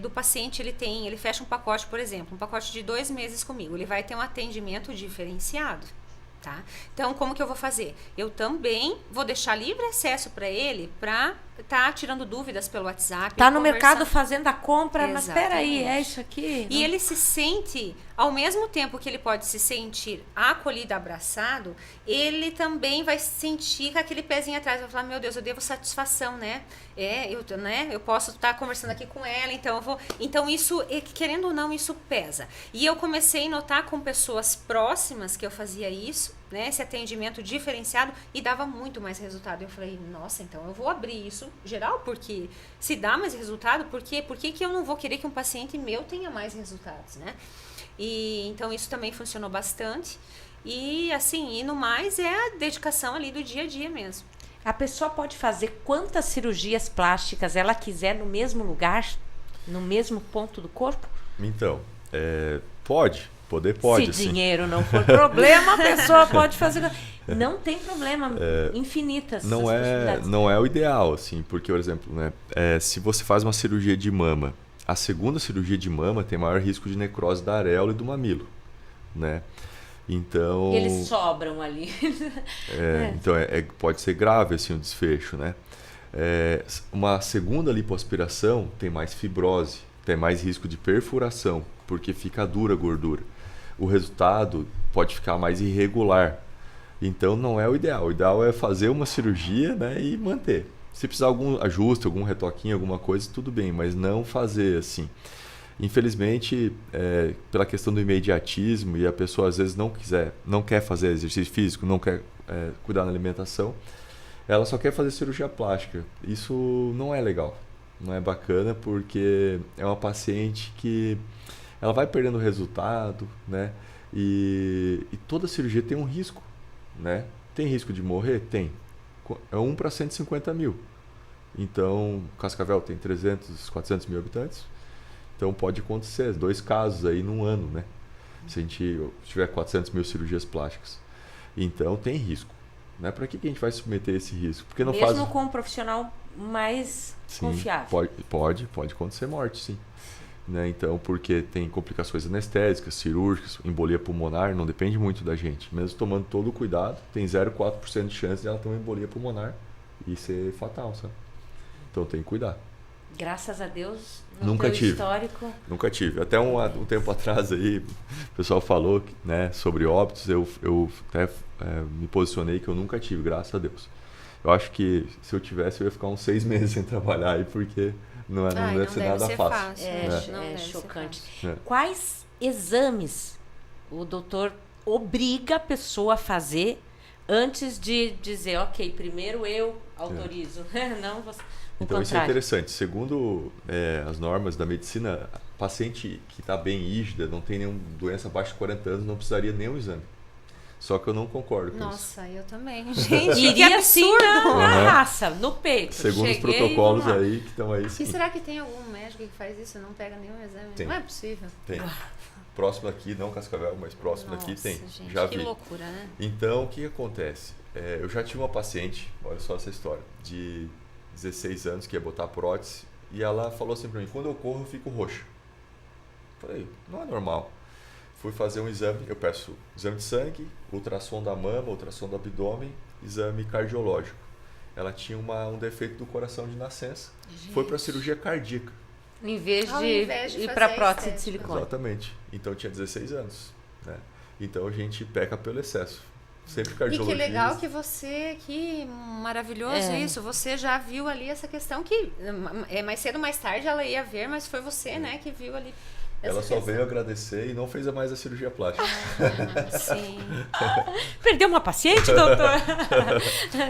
do paciente ele fecha um pacote, por exemplo, um pacote de 2 meses comigo, ele vai ter um atendimento diferenciado. Tá? Então, como que eu vou fazer? Eu também vou deixar livre acesso para ele para estar tirando dúvidas pelo WhatsApp. Tá no mercado fazendo a compra, Exatamente. mas peraí, é isso aqui? E ele se sente, ao mesmo tempo que ele pode se sentir acolhido, abraçado, ele também vai se sentir com aquele pezinho atrás, vai falar, meu Deus, eu devo satisfação, né? Eu posso estar conversando aqui com ela, então eu vou... Então isso, querendo ou não, isso pesa. E eu comecei a notar com pessoas próximas que eu fazia isso, né, esse atendimento diferenciado, e dava muito mais resultado. Eu falei, nossa, então eu vou abrir isso geral, porque se dá mais resultado, por que que eu não vou querer que um paciente meu tenha mais resultados, né? E então isso também funcionou bastante. E assim, e no mais é a dedicação ali do dia a dia mesmo. A pessoa pode fazer quantas cirurgias plásticas ela quiser no mesmo lugar, no mesmo ponto do corpo? Então, pode. Poder pode, Se assim. dinheiro não for problema, a pessoa pode fazer. Não tem problema, infinitas. Não é o ideal, assim, porque, por exemplo, né, se você faz uma cirurgia de mama, a segunda cirurgia de mama tem maior risco de necrose da areola e do mamilo, né? Então... Eles sobram ali. Então, pode ser grave, assim, o desfecho, né? Uma segunda lipoaspiração tem mais fibrose, tem mais risco de perfuração, porque fica dura a gordura. O resultado pode ficar mais irregular. Então não é o ideal. O ideal é fazer uma cirurgia, né, e manter. Se precisar algum ajuste, algum retoquinho, alguma coisa, tudo bem, mas não fazer assim. Infelizmente, pela questão do imediatismo, e a pessoa às vezes não quer fazer exercício físico, não quer cuidar da alimentação, ela só quer fazer cirurgia plástica. Isso não é legal, não é bacana, porque é uma paciente que ela vai perdendo resultado, né? E toda cirurgia tem um risco, né? Tem risco de morrer? Tem. É 1 para 150 mil. Então, Cascavel tem 300, 400 mil habitantes. Então, pode acontecer 2 casos aí num ano, né? Se a gente tiver 400 mil cirurgias plásticas. Então, tem risco. Né? Para que a gente vai submeter esse risco? Porque não Mesmo com um profissional mais confiável. Pode acontecer morte, sim. Né? Então, porque tem complicações anestésicas, cirúrgicas, embolia pulmonar, não depende muito da gente. Mesmo tomando todo o cuidado, tem 0,4% de chance de ela ter uma embolia pulmonar e ser fatal, sabe? Então tem que cuidar. Graças a Deus, Nunca tive. Histórico. Nunca tive. Até um tempo atrás aí, o pessoal falou, né, sobre óbitos, eu até me posicionei que eu nunca tive, graças a Deus. Eu acho que se eu tivesse, eu ia ficar uns 6 meses sem trabalhar aí, porque não deve ser nada fácil. É chocante. Quais exames o doutor obriga a pessoa a fazer antes de dizer, ok, primeiro eu autorizo, não você? Então isso é interessante. Segundo as normas da medicina, paciente que está bem rígida, não tem nenhuma doença abaixo de 40 anos, não precisaria nenhum exame. Só que eu não concordo com isso. Nossa, eu também. Gente, iria assim na raça, no peito. Segundo os protocolos aí que estão aí, sim. E será que tem algum médico que faz isso e não pega nenhum exame? Tem. Não é possível. Tem. Próximo aqui, não Cascavel, mas próximo aqui tem. Gente, já que vi. Loucura, né? Então, o que acontece? Eu já tive uma paciente, olha só essa história, de 16 anos, que ia botar prótese, e ela falou assim pra mim, quando eu corro eu fico roxo. Falei, não é normal. Fui fazer um exame, eu peço exame de sangue, ultrassom da mama, ultrassom do abdômen, exame cardiológico. Ela tinha um defeito do coração de nascença. Gente. Foi para cirurgia cardíaca. Em vez Ao de invés de ir fazer para a prótese de estética. silicone. Exatamente. Então tinha 16 anos. Né? Então a gente peca pelo excesso. Sempre E cardiologista. que legal que você, que maravilhoso isso, você já viu ali essa questão que mais cedo ou mais tarde ela ia ver, mas foi você, né, que viu ali essa Ela só questão. veio agradecer e não fez mais a cirurgia plástica. Sim. Perdeu uma paciente, doutor?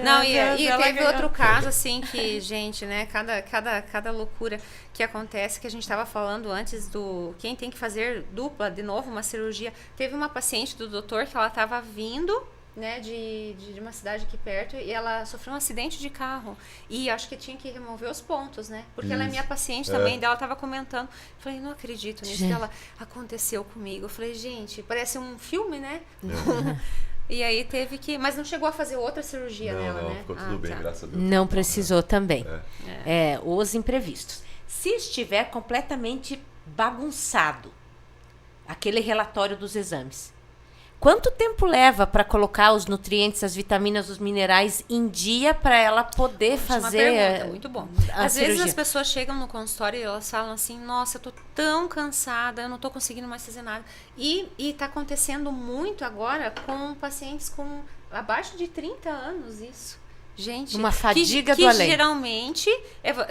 Não, Meu e Deus, ela teve ganhou. outro caso, assim, que, gente, né, cada loucura que acontece, que a gente estava falando antes do quem tem que fazer dupla, de novo, uma cirurgia. Teve uma paciente do doutor que ela estava vindo, né, de uma cidade aqui perto, e ela sofreu um acidente de carro. E acho que tinha que remover os pontos, né? Porque ela é Isso. minha paciente também, dela estava comentando. Falei, não acredito nisso. Gente. Ela aconteceu comigo. Eu falei, gente, parece um filme, né? E aí teve que. Mas não chegou a fazer outra cirurgia nela, Não, né? ficou tudo bem, tá. graças a Deus. Não precisou também. É. Os imprevistos. Se estiver completamente bagunçado, aquele relatório dos exames, quanto tempo leva para colocar os nutrientes, as vitaminas, os minerais em dia para ela poder Ótima fazer pergunta, muito bom. a Às vezes cirurgia? as pessoas chegam no consultório e elas falam assim, nossa, eu tô tão cansada, eu não tô conseguindo mais fazer nada. E tá acontecendo muito agora com pacientes com abaixo de 30 anos isso. Gente, Uma fadiga que do além. geralmente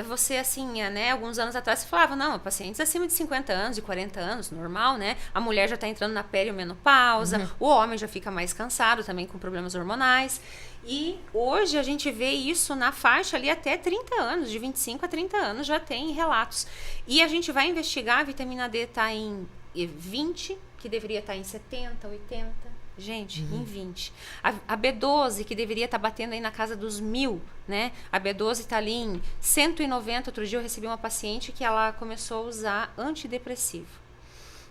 você assim, né, alguns anos atrás você falava, não, pacientes acima de 50 anos, de 40 anos, normal, né? A mulher já está entrando na perimenopausa, o homem já fica mais cansado também com problemas hormonais. E hoje a gente vê isso na faixa ali até 30 anos, de 25 a 30 anos já tem relatos. E a gente vai investigar, a vitamina D está em 20, que deveria estar em 70, 80. Gente, em 20. A B12, que deveria estar batendo aí na casa dos 1000, né? A B12 está ali em 190. Outro dia eu recebi uma paciente que ela começou a usar antidepressivo.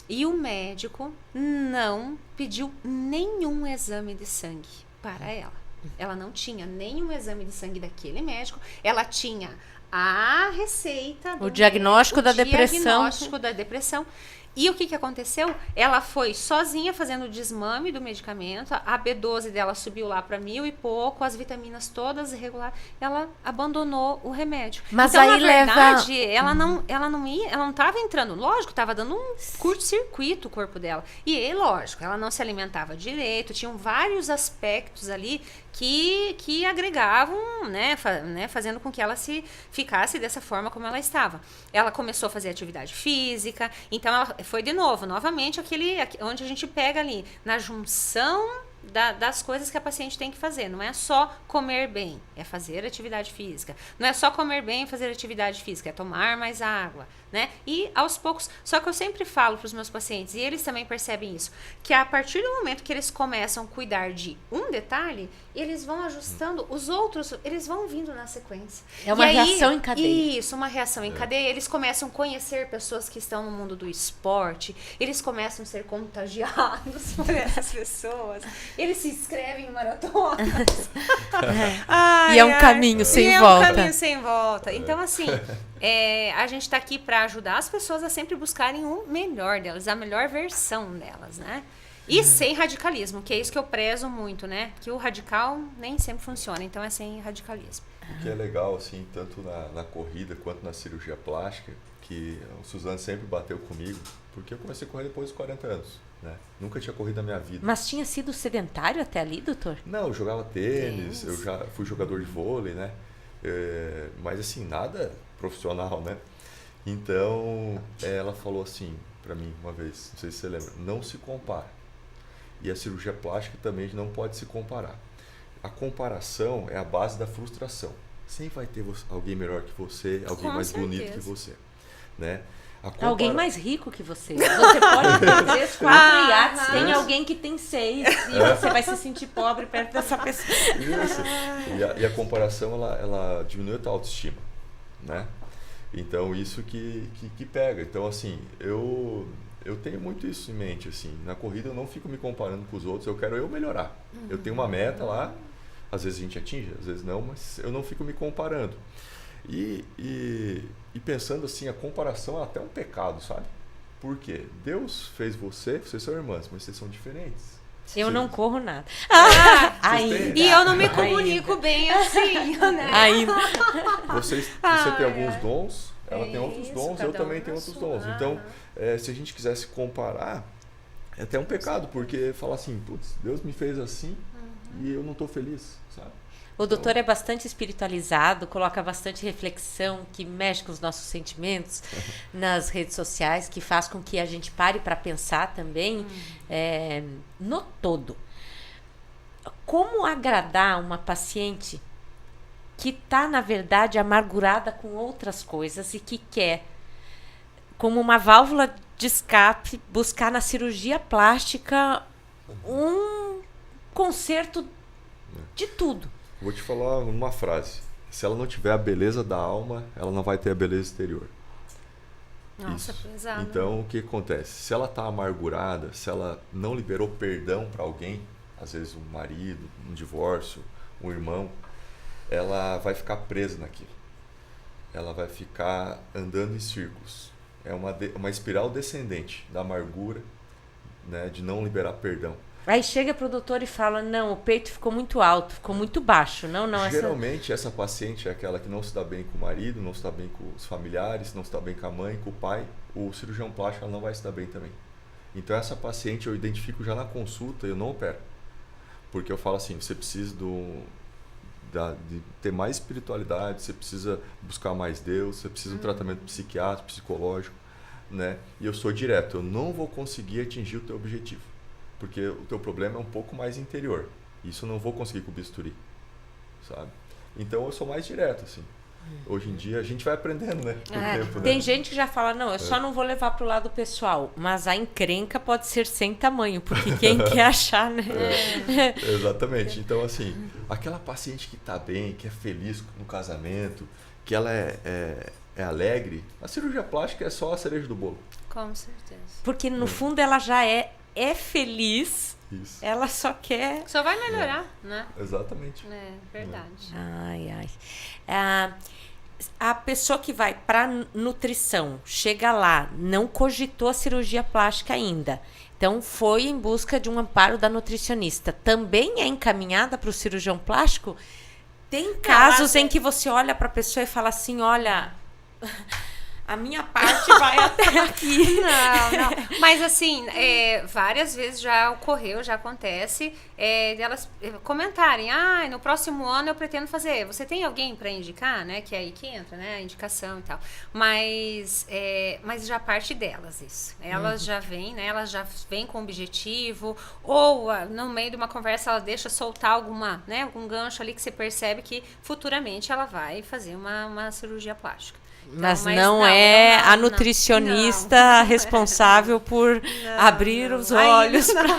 E o médico não pediu nenhum exame de sangue para ela. Ela não tinha nenhum exame de sangue daquele médico. Ela tinha a receita O diagnóstico da depressão. diagnóstico da depressão. E o que aconteceu? Ela foi sozinha fazendo o desmame do medicamento, a B12 dela subiu lá para 1000 e pouco, as vitaminas todas irregulares, ela abandonou o remédio. Mas então, aí na verdade, ela não estava entrando, lógico, estava dando um curto-circuito o corpo dela. E, lógico, ela não se alimentava direito, tinham vários aspectos ali que agregavam, né, fazendo com que ela se ficasse dessa forma como ela estava. Ela começou a fazer atividade física, então ela foi de novo, novamente, onde a gente pega ali, na junção das coisas que a paciente tem que fazer. Não é só comer bem, é fazer atividade física. Não é só comer bem e fazer atividade física, é tomar mais água, né? E aos poucos, só que eu sempre falo para os meus pacientes, e eles também percebem isso, que a partir do momento que eles começam a cuidar de um detalhe, eles vão ajustando, os outros, eles vão vindo na sequência. É uma E aí, reação em cadeia. Isso, uma reação em cadeia. Eles começam a conhecer pessoas que estão no mundo do esporte, eles começam a ser contagiados por essas pessoas, eles se inscrevem em maratonas. E é um caminho sem E volta. É um caminho sem volta. Então, assim, a gente está aqui para ajudar as pessoas a sempre buscarem o melhor delas, a melhor versão delas, né? E sem radicalismo, que é isso que eu prezo muito, né? Que o radical nem sempre funciona, então é sem radicalismo. O que é legal, assim, tanto na corrida quanto na cirurgia plástica, que o Suzano sempre bateu comigo, porque eu comecei a correr depois dos 40 anos, né? Nunca tinha corrido na minha vida. Mas tinha sido sedentário até ali, doutor? Não, eu jogava tênis, eu já fui jogador de vôlei, né? Mas assim, nada profissional, né? Então, ela falou assim pra mim uma vez, não sei se você lembra, não se compara. E a cirurgia plástica também não pode se comparar. A comparação é a base da frustração. Sempre vai ter alguém melhor que você, alguém Com mais bonito certeza. que você, né? Alguém mais rico que você. Você pode ter 3, 4 iates, tem Isso. alguém que tem 6 e você vai se sentir pobre perto dessa pessoa. Isso. E a comparação, ela diminui a tua autoestima, né? Então, isso que pega. Então, assim, eu tenho muito isso em mente, assim. Na corrida, eu não fico me comparando com os outros, eu quero eu melhorar. Eu tenho uma meta lá, às vezes a gente atinge, às vezes não, mas eu não fico me comparando. E pensando assim, a comparação é até um pecado, sabe? Por quê? Deus fez vocês são irmãs, mas vocês são diferentes. Eu Vocês- não corro nada. têm- E eu não me comunico bem assim, né? Ainda. Você tem alguns dons, ela tem outros Isso, dons, cada eu um também na tenho outros sua. dons. Então, se a gente quisesse comparar, é até um pecado, porque falar assim, putz, Deus me fez assim e eu não estou feliz, sabe? O doutor é bastante espiritualizado, coloca bastante reflexão, que mexe com os nossos sentimentos nas redes sociais, que faz com que a gente pare para pensar também no todo. Como agradar uma paciente que está, na verdade, amargurada com outras coisas e que quer, como uma válvula de escape, buscar na cirurgia plástica um conserto de tudo? Vou te falar uma frase. Se ela não tiver a beleza da alma, ela não vai ter a beleza exterior. Nossa, Isso. pesado. Então, o que acontece? Se ela está amargurada, se ela não liberou perdão para alguém, às vezes um marido, um divórcio, um irmão, ela vai ficar presa naquilo. Ela vai ficar andando em círculos. É uma espiral descendente da amargura, né, de não liberar perdão. Aí chega pro doutor e fala, não, o peito ficou muito alto, ficou muito baixo. Não, Geralmente, essa paciente é aquela que não se dá bem com o marido, não se dá bem com os familiares, não se dá bem com a mãe, com o pai. O cirurgião plástico ela não vai se dar bem também. Então, essa paciente eu identifico já na consulta e eu não opero. Porque eu falo assim, você precisa de ter mais espiritualidade, você precisa buscar mais Deus, você precisa de um tratamento psiquiátrico, psicológico, né? E eu sou direto, eu não vou conseguir atingir o teu objetivo. Porque o teu problema é um pouco mais interior. Isso eu não vou conseguir com o bisturi, sabe? Então eu sou mais direto, assim. Hoje em dia a gente vai aprendendo, né? Com o tempo, Tem né? gente que já fala, não, eu só não vou levar pro lado pessoal. Mas a encrenca pode ser sem tamanho, porque quem quer achar, né? Exatamente. Então, assim, aquela paciente que está bem, que é feliz no casamento, que ela é alegre, a cirurgia plástica é só a cereja do bolo. Com certeza. Porque no fundo ela já é feliz, Isso. ela só quer... Só vai melhorar, né? Exatamente. É verdade. Ai, ai. A pessoa que vai para nutrição, chega lá, não cogitou a cirurgia plástica ainda. Então, foi em busca de um amparo da nutricionista. Também é encaminhada para o cirurgião plástico? Tem casos em que você olha para a pessoa e fala assim, olha... A minha parte vai até aqui. Não. Mas assim, várias vezes já ocorreu, já acontece, delas comentarem, no próximo ano eu pretendo fazer. Você tem alguém para indicar, né? Que é aí que entra, né? A indicação e tal. Mas já parte delas isso. Elas já vêm, né? Elas já vêm com objetivo, ou no meio de uma conversa ela deixa soltar algum gancho ali que você percebe que futuramente ela vai fazer uma cirurgia plástica. Mas não é a nutricionista responsável por abrir os olhos para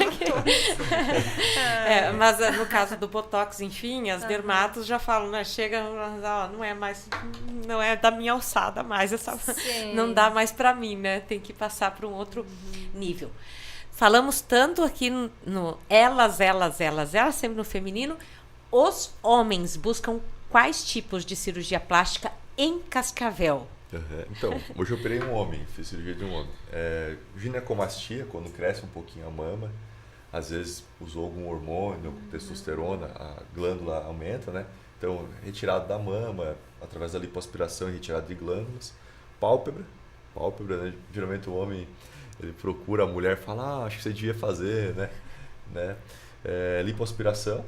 mas no caso do Botox, enfim, as dermatos já falam, né? Chega, não é mais, não é da minha alçada mais, não dá mais para mim, né? Tem que passar para um outro nível. Falamos tanto aqui no elas, sempre no feminino. Os homens buscam quais tipos de cirurgia plástica em Cascavel? Então, hoje eu operei um homem, fiz cirurgia de um homem. Ginecomastia, quando cresce um pouquinho a mama, às vezes usou algum hormônio, testosterona, a glândula aumenta, né? Então, retirado da mama, através da lipoaspiração e retirada de glândulas. Pálpebra, né? Geralmente o homem ele procura a mulher e fala, acho que você devia fazer, né? Lipoaspiração.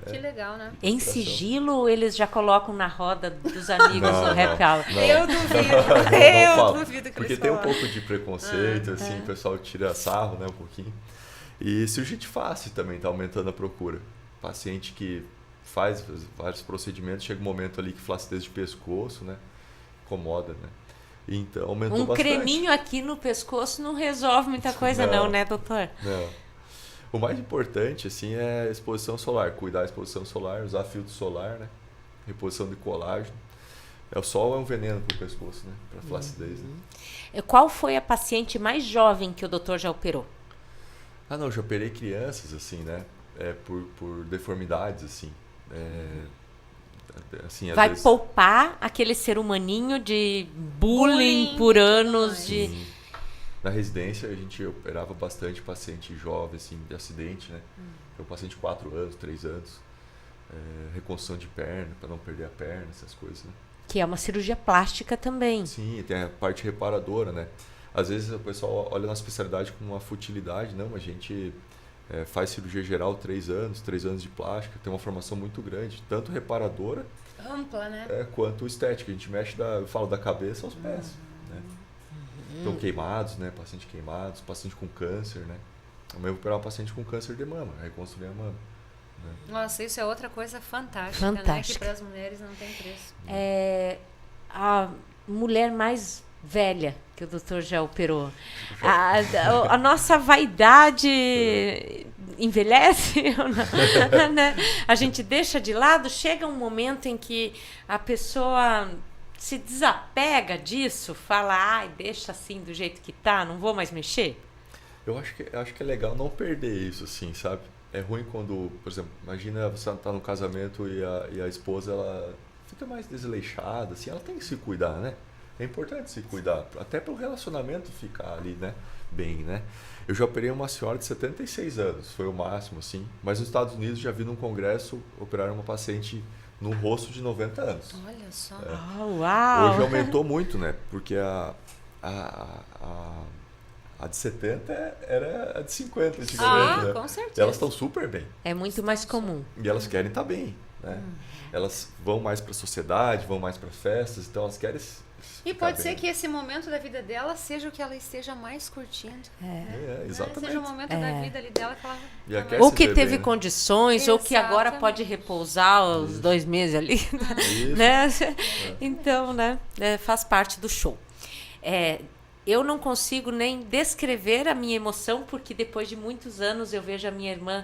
Que legal, né? Em sigilo, eles já colocam na roda dos amigos no happy hour. Eu duvido. Eu duvido que porque eles tem um falam. pouco de preconceito, assim, o pessoal tira sarro, né, um pouquinho. E cirurgia de face também está aumentando a procura. Paciente que faz vários procedimentos, chega um momento ali que flacidez de pescoço, né, incomoda, né. Então aumentou bastante. Creminho aqui no pescoço não resolve muita coisa não, né, doutor? Não. O mais importante, assim, é a exposição solar. Cuidar da exposição solar, usar filtro solar, né? Reposição de colágeno. O sol é um veneno para o pescoço, né? Para flacidez, né? Qual foi a paciente mais jovem que o doutor já operou? Não, já operei crianças, assim, né? Por deformidades, assim. Assim, às Vai vezes, poupar aquele ser humaninho de bullying por e tudo anos. mais. De... na residência, a gente operava bastante paciente jovem, assim, de acidente, né? Então, paciente de 4 anos, 3 anos. Reconstrução de perna, para não perder a perna, essas coisas, né? Que é uma cirurgia plástica também. Sim, tem a parte reparadora, né? Às vezes o pessoal olha na especialidade com uma futilidade. Não, a gente faz cirurgia geral 3 anos de plástica, tem uma formação muito grande, tanto reparadora Ampla, né? quanto estética. A gente mexe, eu falo da cabeça aos pés. Né? Então, queimados, né? Paciente queimados, paciente com câncer, né? Amanhã eu vou operar um paciente com câncer de mama, reconstruir a mama. Né? Nossa, isso é outra coisa fantástica, né? Que para as mulheres não tem preço. A mulher mais velha que o doutor já operou. A nossa vaidade envelhece, né? A gente deixa de lado, chega um momento em que a pessoa se desapega disso, fala, ai, deixa assim do jeito que tá, não vou mais mexer. Eu acho que é legal não perder isso, assim, sabe? É ruim quando, por exemplo, imagina você tá no casamento e a esposa, ela fica mais desleixada, assim, ela tem que se cuidar, né? É importante se cuidar, até para o relacionamento ficar ali, né? Bem, né? Eu já operei uma senhora de 76 anos, foi o máximo, assim. Mas nos Estados Unidos já vi num congresso operar uma paciente no rosto de 90 anos. Olha só. Uau! Hoje aumentou muito, né? Porque a de 70 era a de 50 antigamente, né? Com certeza. E elas estão super bem. É muito mais comum. E elas querem estar bem, né? Elas vão mais para a sociedade, vão mais para festas, então elas querem E pode ser que esse momento da vida dela seja o que ela esteja mais curtindo. Exatamente. Seja o momento da vida ali dela que ela... E a Ou se que ver teve bem, né? condições, ou que agora Exatamente. pode repousar os 2 meses ali. Isso. Né? Então, né? Faz parte do show. Eu não consigo nem descrever a minha emoção, porque depois de muitos anos eu vejo a minha irmã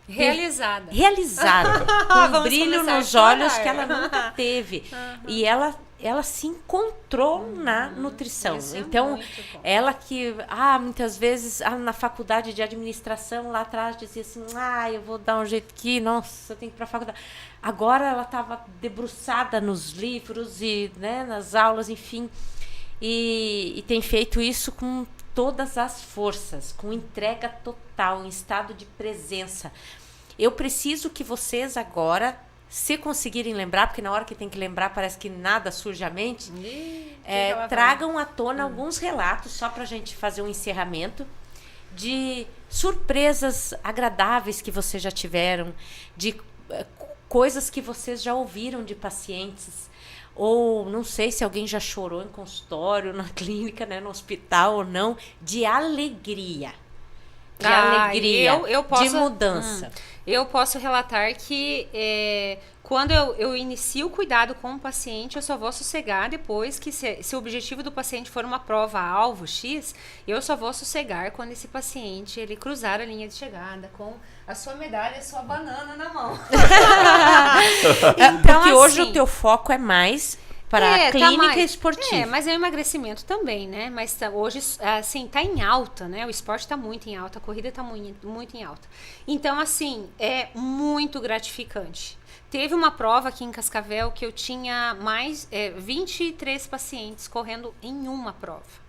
Realizada. com um Vamos brilho começar a nos chorar. olhos que ela nunca teve. E ela se encontrou na nutrição. Isso é Então, muito bom. ela que muitas vezes na faculdade de administração lá atrás dizia assim, eu vou dar um jeito aqui, nossa, eu tenho que ir para a faculdade. Agora ela estava debruçada nos livros e, né, nas aulas, enfim, e tem feito isso com todas as forças, com entrega total, em estado de presença. Eu preciso que vocês agora, se conseguirem lembrar, porque na hora que tem que lembrar parece que nada surge à mente, tragam à tona alguns relatos, só para a gente fazer um encerramento, de surpresas agradáveis que vocês já tiveram, de coisas que vocês já ouviram de pacientes, ou não sei se alguém já chorou em consultório, na clínica, né, no hospital ou não, de alegria. De alegria, eu posso, de mudança. Eu posso relatar que quando eu inicio o cuidado com o paciente, eu só vou sossegar depois que, se o objetivo do paciente for uma prova-alvo X, eu só vou sossegar quando esse paciente ele cruzar a linha de chegada com a sua medalha e a sua banana na mão. Então, porque hoje o teu foco é mais para a clínica esportiva. Mas é o emagrecimento também, né? Mas hoje, assim, tá em alta, né? O esporte tá muito em alta, a corrida tá muito em alta. Então, assim, é muito gratificante. Teve uma prova aqui em Cascavel que eu tinha 23 pacientes correndo em uma prova.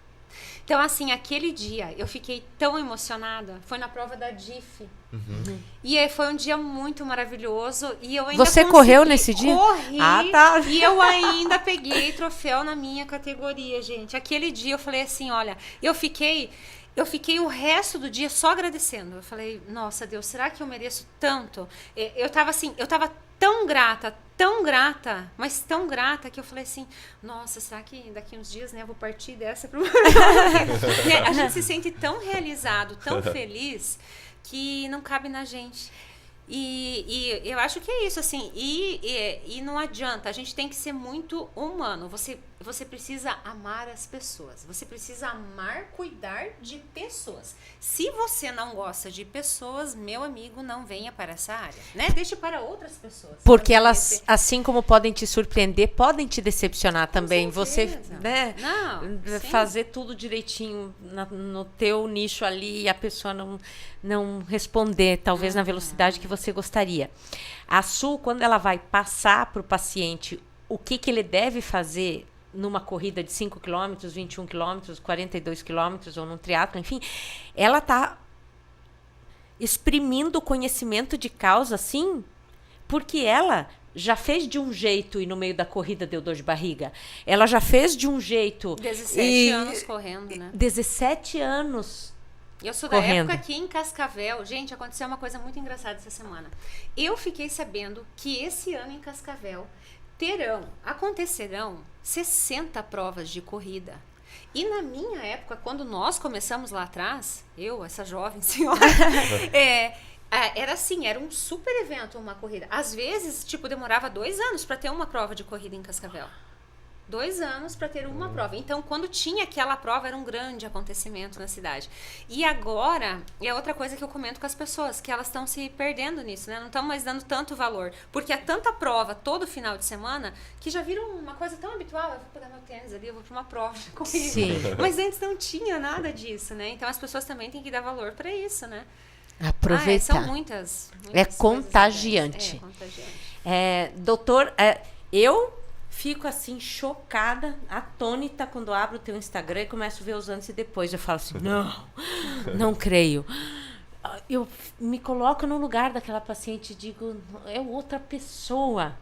Então, assim, aquele dia eu fiquei tão emocionada. Foi na prova da DIF. E foi um dia muito maravilhoso. E eu ainda Você correu nesse dia? Corri. Tá. E eu ainda peguei troféu na minha categoria, gente. Aquele dia eu falei assim, olha, eu fiquei o resto do dia só agradecendo. Eu falei, nossa, Deus, será que eu mereço tanto? Eu tava tão grata, mas tão grata que eu falei assim, nossa, será que daqui uns dias, né, eu vou partir dessa pro a gente se sente tão realizado, tão feliz, que não cabe na gente. E eu acho que é isso, assim, e não adianta, a gente tem que ser muito humano. você precisa amar as pessoas. Você precisa amar cuidar de pessoas. Se você não gosta de pessoas, meu amigo, não venha para essa área, né? Deixe para outras pessoas. Porque elas, assim como podem te surpreender, podem te decepcionar também. Você, certeza. né, Não, sim. fazer tudo direitinho no teu nicho ali e a pessoa não responder, talvez na velocidade que você gostaria. A Su, quando ela vai passar para o paciente o que ele deve fazer numa corrida de 5 km, 21 km, 42 km ou num triatlo, enfim, ela está exprimindo o conhecimento de causa, sim, porque ela já fez de um jeito e no meio da corrida deu dor de barriga. Ela já fez de um jeito... 17 anos correndo, né? 17 anos Eu sou da correndo. época que em Cascavel, gente, aconteceu uma coisa muito engraçada essa semana. Eu fiquei sabendo que esse ano em Cascavel acontecerão 60 provas de corrida. E na minha época, quando nós começamos lá atrás, essa jovem senhora, era assim, era um super evento, uma corrida. Às vezes, demorava 2 anos para ter uma prova de corrida em Cascavel. 2 anos para ter uma prova. Então, quando tinha aquela prova, era um grande acontecimento na cidade. E agora, é outra coisa que eu comento com as pessoas, que elas estão se perdendo nisso, né? Não estão mais dando tanto valor. Porque há tanta prova todo final de semana, que já viram uma coisa tão habitual. Eu vou pegar meu tênis ali, eu vou para uma prova de corrida. Sim. Mas antes não tinha nada disso, né? Então, as pessoas também têm que dar valor para isso, né? Aproveitar. São muitas É coisas contagiante. legais. É contagiante. Doutor, eu fico assim chocada, atônita quando abro o teu Instagram e começo a ver os antes e depois. Eu falo assim, não creio. Eu me coloco no lugar daquela paciente e digo, é outra pessoa.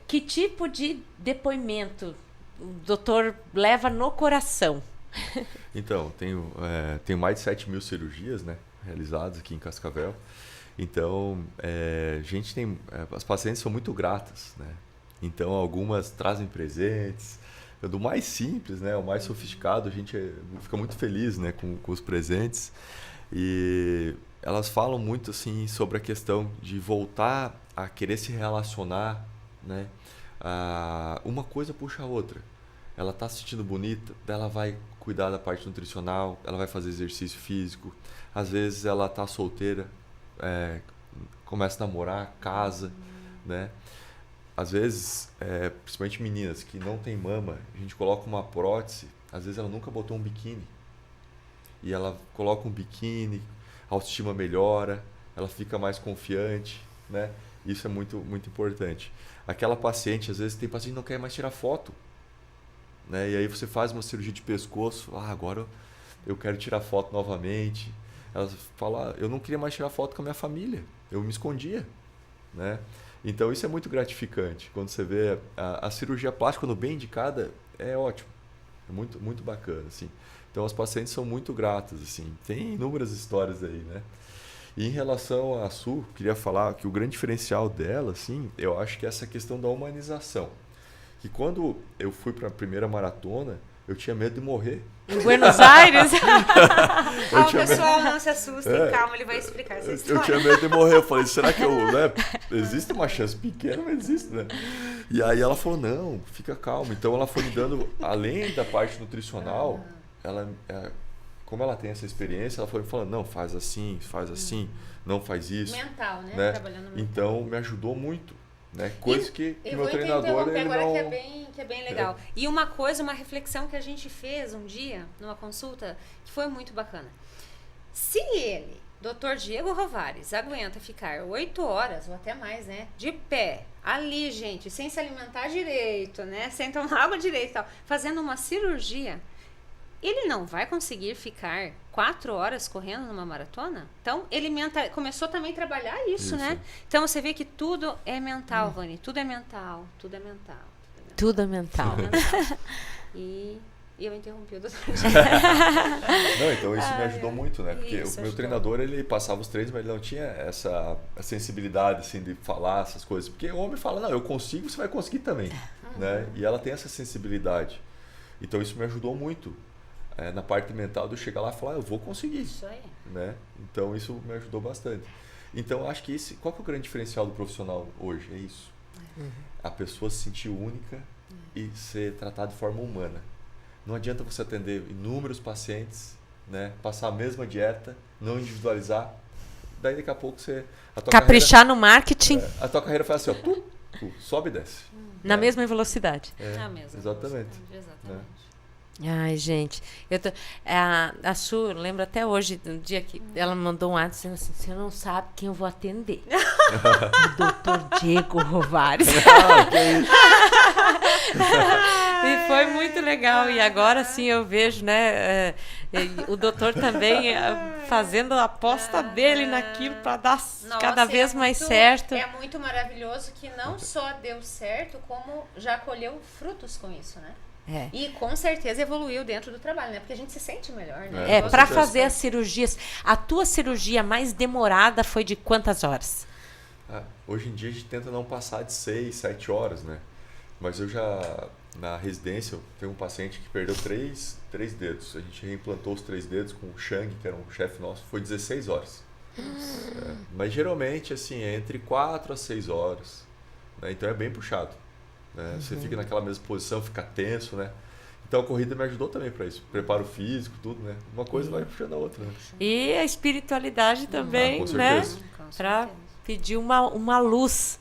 Que tipo de depoimento o doutor leva no coração? Então, tenho mais de 7.000 cirurgias, né, realizadas aqui em Cascavel. Então, as pacientes são muito gratas, né? Então, algumas trazem presentes. Do mais simples, né, o mais sofisticado, a gente fica muito feliz, né, com os presentes. E elas falam muito assim, sobre a questão de voltar a querer se relacionar, né? Uma coisa puxa a outra. Ela está se sentindo bonita, daí ela vai cuidar da parte nutricional, ela vai fazer exercício físico. Às vezes ela está solteira, começa a namorar, casa, né? Às vezes, principalmente meninas que não tem mama, a gente coloca uma prótese, às vezes ela nunca botou um biquíni. E ela coloca um biquíni, a autoestima melhora, ela fica mais confiante, né? Isso é muito, muito importante. Aquela paciente, às vezes tem paciente que não quer mais tirar foto, né? E aí você faz uma cirurgia de pescoço, agora eu quero tirar foto novamente. Ela fala, eu não queria mais tirar foto com a minha família, eu me escondia, né? Então isso é muito gratificante, quando você vê a cirurgia plástica, quando bem indicada, é ótimo, é muito, muito bacana, assim. Então as pacientes são muito gratas, assim, tem inúmeras histórias aí, né? E em relação à Su, queria falar que o grande diferencial dela, assim, eu acho que é essa questão da humanização. Que quando eu fui para a primeira maratona, eu tinha medo de morrer. Em Buenos Aires? O pessoal não se assusta, calma, ele vai explicar essa história. Eu tinha medo de morrer, eu falei, será que existe uma chance pequena, mas existe, né? E aí ela falou, não, fica calma. Então ela foi me dando, além da parte nutricional, como ela tem essa experiência, ela foi me falando, não, faz assim, não faz isso. Mental, né? Trabalhando mental. Então me ajudou muito. Né? Coisa que meu treinador ele agora não... que é bem legal. E uma reflexão que a gente fez um dia numa consulta que foi muito bacana. Se ele, Dr. Diego Rovares, aguenta ficar 8 horas ou até mais, né, de pé, ali, gente, sem se alimentar direito, né, sem tomar água direito e tal, fazendo uma cirurgia, ele não vai conseguir ficar 4 horas correndo numa maratona? Então, ele começou também a trabalhar isso, né? Então, você vê que tudo é mental, Vani. Tudo é mental. Tudo é mental. E eu interrompi o doutor. Não, então isso me ajudou muito, né? Porque Isso, o meu treinador, ele passava os treinos, mas ele não tinha essa sensibilidade, assim, de falar essas coisas. Porque o homem fala, não, eu consigo, você vai conseguir também, né? E ela tem essa sensibilidade. Então, isso me ajudou muito. Na parte mental de eu chegar lá e falar, eu vou conseguir. Isso aí. Né? Então isso me ajudou bastante. Então acho que qual que é o grande diferencial do profissional hoje? É isso. A pessoa se sentir única e ser tratado de forma humana. Não adianta você atender inúmeros pacientes, né? Passar a mesma dieta, não individualizar. Daí daqui a pouco a tua Caprichar no marketing. a tua carreira faz assim, ó, sobe e desce. Na mesma velocidade. Na mesma Exatamente. Exatamente. Ai, gente. A Su, eu lembro até hoje, do dia que ela me mandou um WhatsApp dizendo assim: você não sabe quem eu vou atender. O Dr. Diego Rovares. E foi muito legal. E agora sim eu vejo, né? O doutor também fazendo a aposta dele naquilo para dar cada vez mais certo. É muito maravilhoso que não só deu certo, como já colheu frutos com isso, né? E com certeza evoluiu dentro do trabalho, né? Porque a gente se sente melhor, né? Para fazer as cirurgias. A tua cirurgia mais demorada foi de quantas horas? Hoje em dia a gente tenta não passar de 6, 7 horas, né? Mas eu já, na residência, eu tenho um paciente que perdeu 3 dedos. A gente reimplantou os 3 dedos com o Shang, que era um chefe nosso, foi 16 horas. Mas geralmente, assim, é entre 4 a 6 horas. Né? Então é bem puxado. Né? Você fica naquela mesma posição, fica tenso, né? Então a corrida me ajudou também para isso. Preparo físico, tudo, né? Uma coisa vai puxando a outra. Né? E a espiritualidade também, com né? certeza. Para pedir uma luz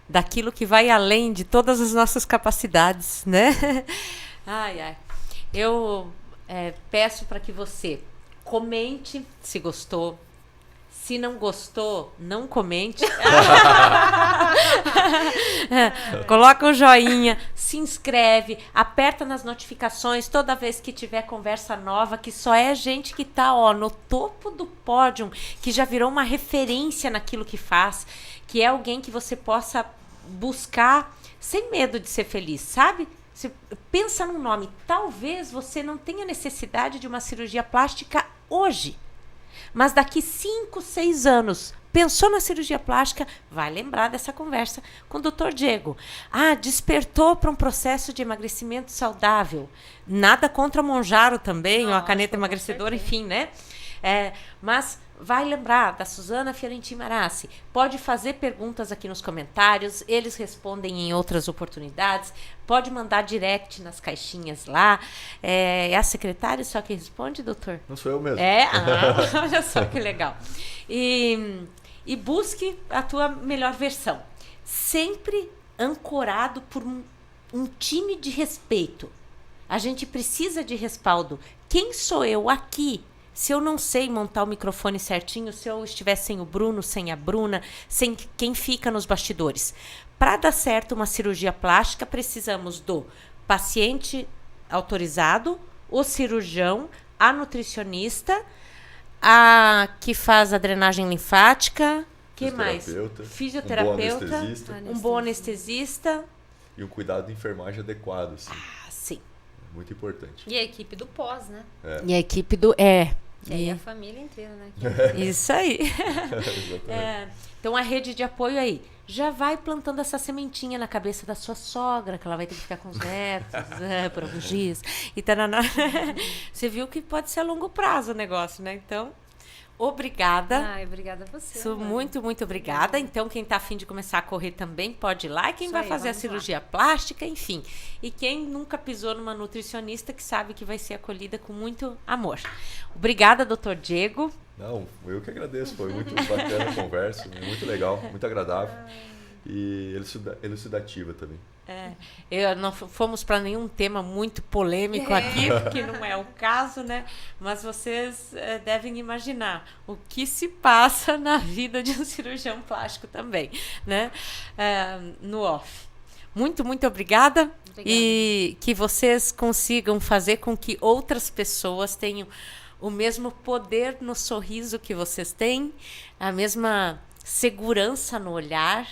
daquilo que vai além de todas as nossas capacidades, né? Ai. Eu peço para que você comente se gostou. Se não gostou, não comente. Coloca um joinha, se inscreve, aperta nas notificações toda vez que tiver conversa nova, que só é gente que tá no topo do pódio, que já virou uma referência naquilo que faz, que é alguém que você possa buscar sem medo de ser feliz, sabe? Você pensa num nome. Talvez você não tenha necessidade de uma cirurgia plástica hoje. Mas daqui 5, 6 anos, pensou na cirurgia plástica, vai lembrar dessa conversa com o Dr. Diego. Despertou para um processo de emagrecimento saudável. Nada contra Monjaro também, ou a caneta emagrecedora, enfim, né? Mas vai lembrar da Suzana Fiorentin Marassi. Pode fazer perguntas aqui nos comentários, eles respondem em outras oportunidades. Pode mandar direct nas caixinhas lá. É a secretária só que responde, doutor? Não sou eu mesmo. Olha só que legal. E busque a tua melhor versão. Sempre ancorado por um time de respeito. A gente precisa de respaldo. Quem sou eu aqui? Se eu não sei montar o microfone certinho, se eu estiver sem o Bruno, sem a Bruna, sem quem fica nos bastidores. Para dar certo uma cirurgia plástica, precisamos do paciente autorizado, o cirurgião, a nutricionista, a que faz a drenagem linfática, que mais? Fisioterapeuta, um bom anestesista. E um cuidado de enfermagem adequado. Assim. Sim. Muito importante. E a equipe do pós, né? E a equipe do... E a família inteira, né? Isso aí. Então a rede de apoio aí. Já vai plantando essa sementinha na cabeça da sua sogra, que ela vai ter que ficar com os netos por alguns dias. E taraná. Você viu que pode ser a longo prazo o negócio, né? Então, obrigada. Obrigada a você. Sou muito, muito obrigada. Então, quem está a fim de começar a correr também pode ir lá. E quem vai fazer a cirurgia plástica, enfim. E quem nunca pisou numa nutricionista, que sabe que vai ser acolhida com muito amor. Obrigada, doutor Diego. Não, eu que agradeço. Foi muito bacana a conversa. Muito legal, muito agradável. E elucidativa também. Não fomos para nenhum tema muito polêmico aqui, porque não é o caso, né? Mas vocês devem imaginar o que se passa na vida de um cirurgião plástico também, né? No off. Muito, muito obrigada. E que vocês consigam fazer com que outras pessoas tenham o mesmo poder no sorriso que vocês têm, a mesma segurança no olhar,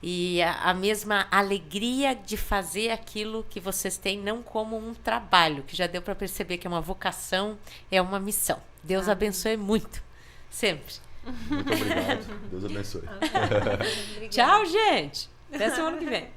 e a mesma alegria de fazer aquilo que vocês têm, não como um trabalho, que já deu para perceber que é uma vocação, é uma missão. Deus abençoe muito, sempre. Muito obrigado. Deus abençoe. Tchau, gente. Até semana que vem.